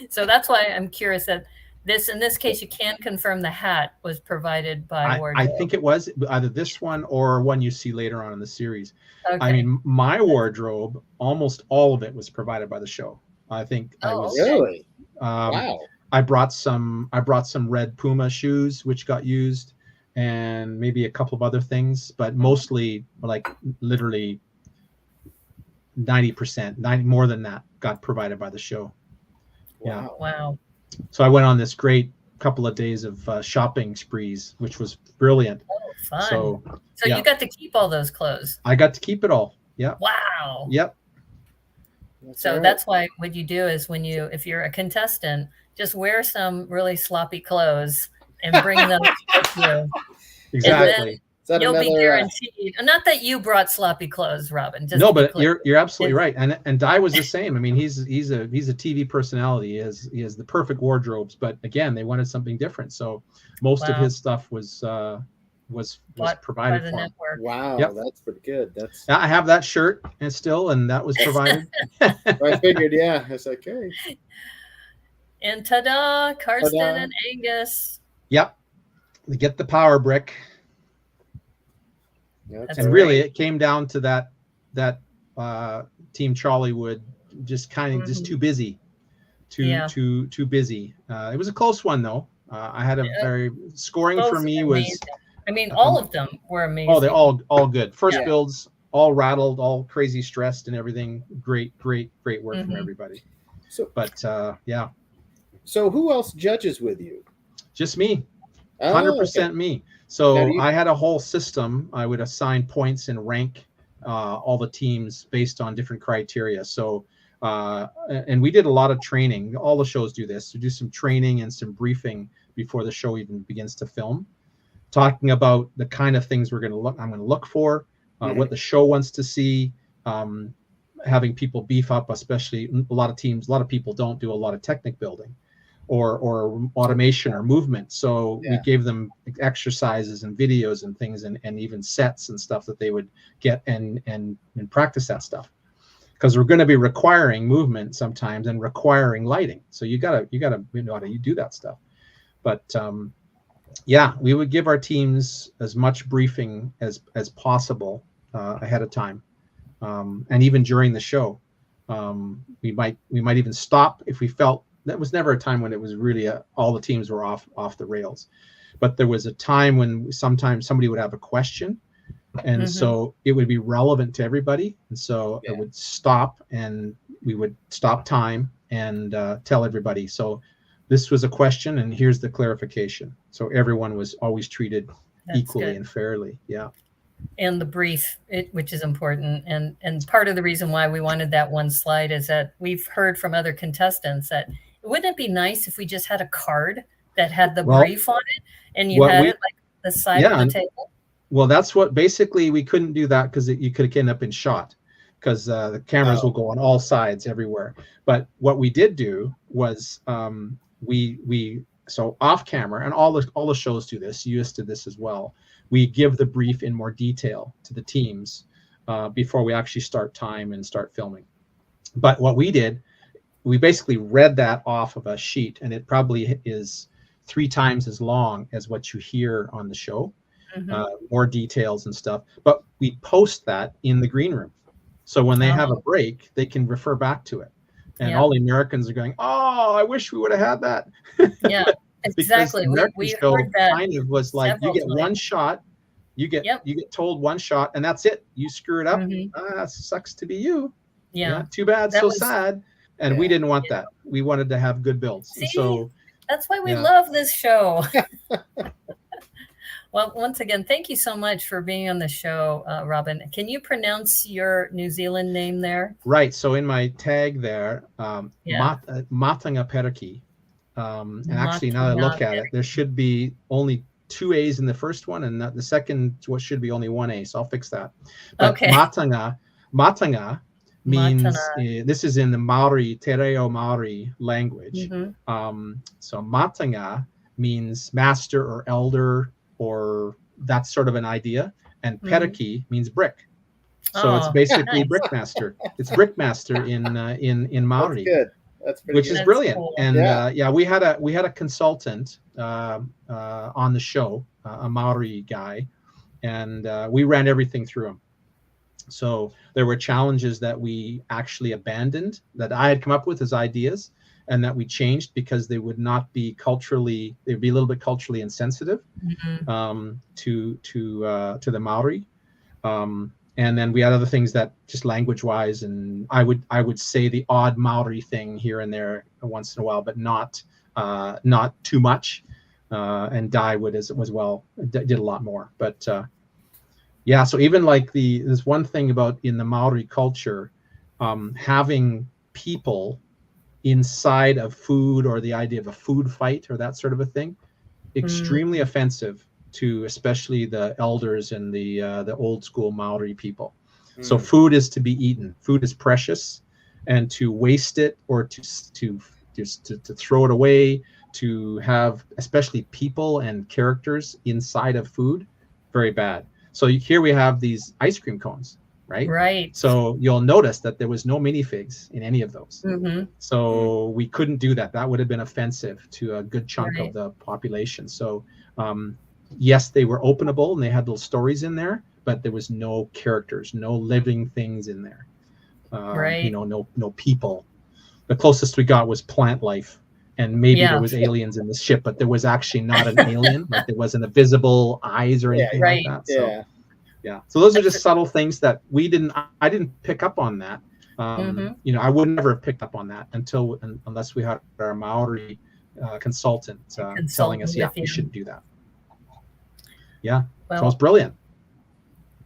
So that's why I'm curious that in this case, you can't confirm the hat was provided by wardrobe. I think it was either this one or one you see later on in the series. Okay. I mean, my wardrobe, almost all of it was provided by the show. I think I was really wow. I brought some red Puma shoes, which got used, and maybe a couple of other things, but mostly like literally 90%, more than that got provided by the show. Yeah. Wow. So I went on this great couple of days of shopping sprees, which was brilliant. Oh, fun. So you got to keep all those clothes. I got to keep it all. Yeah. Wow. Yep. That's why what you do is if you're a contestant, just wear some really sloppy clothes and bring them with you. Exactly. You'll be guaranteed. Not that you brought sloppy clothes, Robin. No, but you're absolutely right. And Di was the same. I mean, he's a TV personality. He has the perfect wardrobes, but again, they wanted something different. So most of his stuff was provided for him. Wow, that's pretty good. I have that shirt and that was provided. I figured, it's okay. And ta-da, Karsten and Angus. Yep. We get the power brick. That's and really, it came down to that Team Charlie would just kind of just too busy. Too busy. It was a close one, though. I had a very scoring for me amazing. was. I mean, all of them were amazing. Oh, they're all good. First builds, all rattled, all crazy stressed and everything. Great work from everybody. So, but yeah. So who else judges with you? Just me. 100% me. So I had a whole system. I would assign points and rank all the teams based on different criteria. So and we did a lot of training. All the shows do this. To do some training and some briefing before the show even begins to film, talking about the kind of things I'm going to look for, what the show wants to see, having people beef up, especially a lot of people don't do a lot of technic building or automation or movement. So we gave them exercises and videos and things and even sets and stuff that they would get and practice that stuff. Because we're going to be requiring movement sometimes and requiring lighting. So you gotta know how to do that stuff. But yeah, we would give our teams as much briefing as possible ahead of time, and even during the show, we might even stop if we felt. That was never a time when it was really all the teams were off the rails, but there was a time when sometimes somebody would have a question, and so it would be relevant to everybody, and so it would stop, and we would stop time and tell everybody. So this was a question, and here's the clarification. So everyone was always treated equally and fairly. Yeah. And the brief, which is important. And part of the reason why we wanted that one slide is that we've heard from other contestants that wouldn't it be nice if we just had a card that had the brief on it and you had it like the side of the table? Well, that's what basically we couldn't do that because you could end up in shot because the cameras will go on all sides everywhere. But what we did do was so off camera, and all the shows do this. You used to this as well. We give the brief in more detail to the teams before we actually start time and start filming. But what we did, we basically read that off of a sheet, and it probably is 3 times as long as what you hear on the show, more details and stuff. But we post that in the green room. So when they have a break, they can refer back to it. And all the Americans are going, oh, I wish we would have had that. Yeah, exactly. We heard that kind of was like, you get one shot, you get told one shot, and that's it. You screw it up. Sucks to be you. Yeah, too bad, so sad. And we didn't want that. We wanted to have good builds. See, so that's why we love this show. Well, once again, thank you so much for being on the show, Robin. Can you pronounce your New Zealand name there? Right. So in my tag there, Matanga Periki. And actually, now that I look at it, there should be only 2 A's in the first one, and the second what should be only 1 A. So I'll fix that. But Matanga means this is in the Maori, Te Reo Maori language. So Matanga means master or elder, or that's sort of an idea, and Periki means brick. So it's basically BrickMaster. It's BrickMaster in Maori. That's good. That's pretty which good. is brilliant. Cool. And we had a consultant on the show, a Maori guy, and we ran everything through him. So there were challenges that we actually abandoned that I had come up with as ideas, and that we changed because they would not be culturally, they'd be a little bit culturally insensitive to the Maori. And then we had other things that just language-wise, and I would say the odd Maori thing here and there once in a while, but not too much. And Dai would as well did a lot more. But so even like there's one thing about in the Maori culture, having people inside of food, or the idea of a food fight or that sort of a thing, extremely offensive to especially the elders and the old school Maori people. So food is to be eaten. Food is precious, and to waste it or to throw it away, to have especially people and characters inside of food, very bad. So here we have these ice cream cones, right? Right. So you'll notice that there was no minifigs in any of those. Mm-hmm. So we couldn't do that. That would have been offensive to a good chunk of the population. So yes, they were openable and they had little stories in there, but there was no characters, no living things in there. You know, no people. The closest we got was plant life, and maybe there was aliens in the ship, but there was actually not an alien. Like there wasn't a visible eyes or anything like that. So so those are just subtle things that I didn't pick up on that. You know, I would never have picked up on that unless we had our Maori consultant telling us, you shouldn't do that. Yeah, well, so it's brilliant.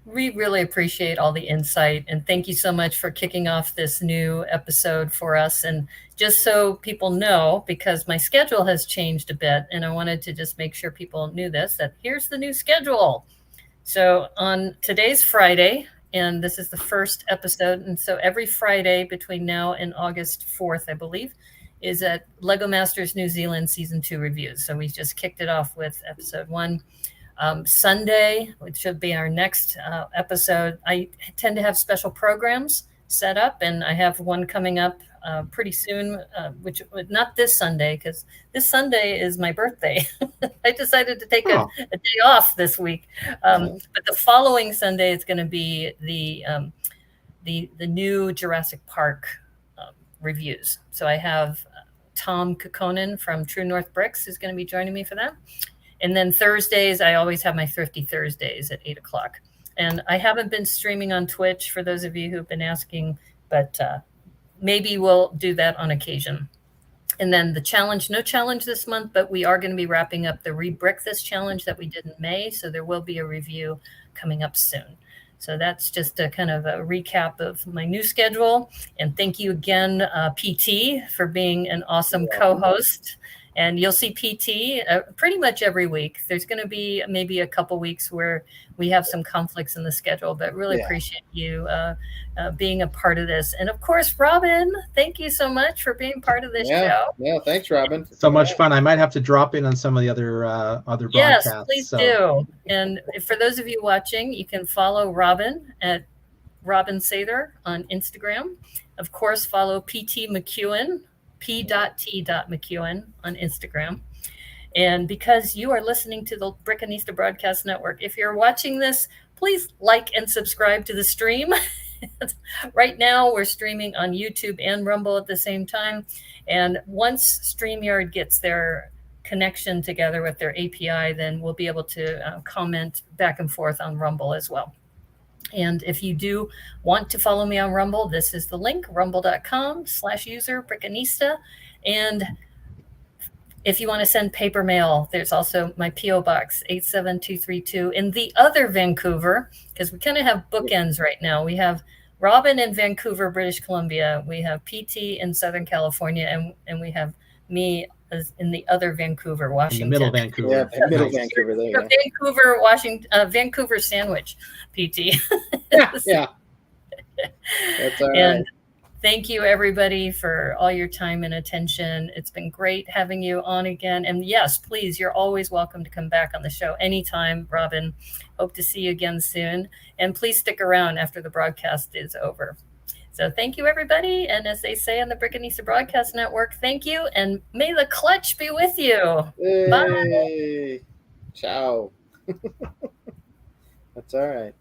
We really appreciate all the insight, and thank you so much for kicking off this new episode for us. And just so people know, because my schedule has changed a bit, and I wanted to just make sure people knew this, that here's the new schedule. So on today's Friday, and this is the first episode, and so every Friday between now and August 4th, I believe, is at Lego Masters New Zealand Season 2 reviews. So we just kicked it off with episode 1. Sunday, which should be our next episode, I tend to have special programs set up, and I have one coming up pretty soon, which not this Sunday, because this Sunday is my birthday. I decided to take a day off this week, but the following Sunday is going to be the new Jurassic Park reviews. So I have Tom Kukkonen from True North Bricks who's going to be joining me for that. And then Thursdays, I always have my Thrifty Thursdays at 8 o'clock. And I haven't been streaming on Twitch for those of you who've been asking, but maybe we'll do that on occasion. And then the challenge, no challenge this month, but we are going to be wrapping up the Rebrick This challenge that we did in May. So there will be a review coming up soon. So that's just a kind of a recap of my new schedule. And thank you again, PT, for being an awesome co-host. And you'll see PT pretty much every week. There's going to be maybe a couple weeks where we have some conflicts in the schedule, but really appreciate you being a part of this. And of course, Robin, thank you so much for being part of this show. Yeah, thanks, Robin. So much fun. I might have to drop in on some of the other broadcasts. Yes, please do. And for those of you watching, you can follow Robin at Robin Sather on Instagram. Of course, follow p.t.mcewen. p.t.mcewen on Instagram. And because you are listening to the Brickanista Broadcast Network, if you're watching this, please like and subscribe to the stream. Right now, we're streaming on YouTube and Rumble at the same time. And once StreamYard gets their connection together with their API, then we'll be able to comment back and forth on Rumble as well. And if you do want to follow me on Rumble, this is the link, rumble.com/user Brickanista. And if you want to send paper mail, there's also my P.O. Box 87232 in the other Vancouver, because we kind of have bookends right now. We have Robin in Vancouver, British Columbia. We have PT in Southern California, and we have me as in the other Vancouver, Washington. In the middle Vancouver. Yeah, middle Vancouver. There you go. Vancouver, Washington, Vancouver sandwich, PT. Yeah. That's all right. And thank you, everybody, for all your time and attention. It's been great having you on again. And yes, please, you're always welcome to come back on the show anytime, Robin. Hope to see you again soon. And please stick around after the broadcast is over. So thank you, everybody. And as they say on the Brickanista Broadcast Network, thank you. And may the clutch be with you. Hey. Bye. Ciao. That's all right.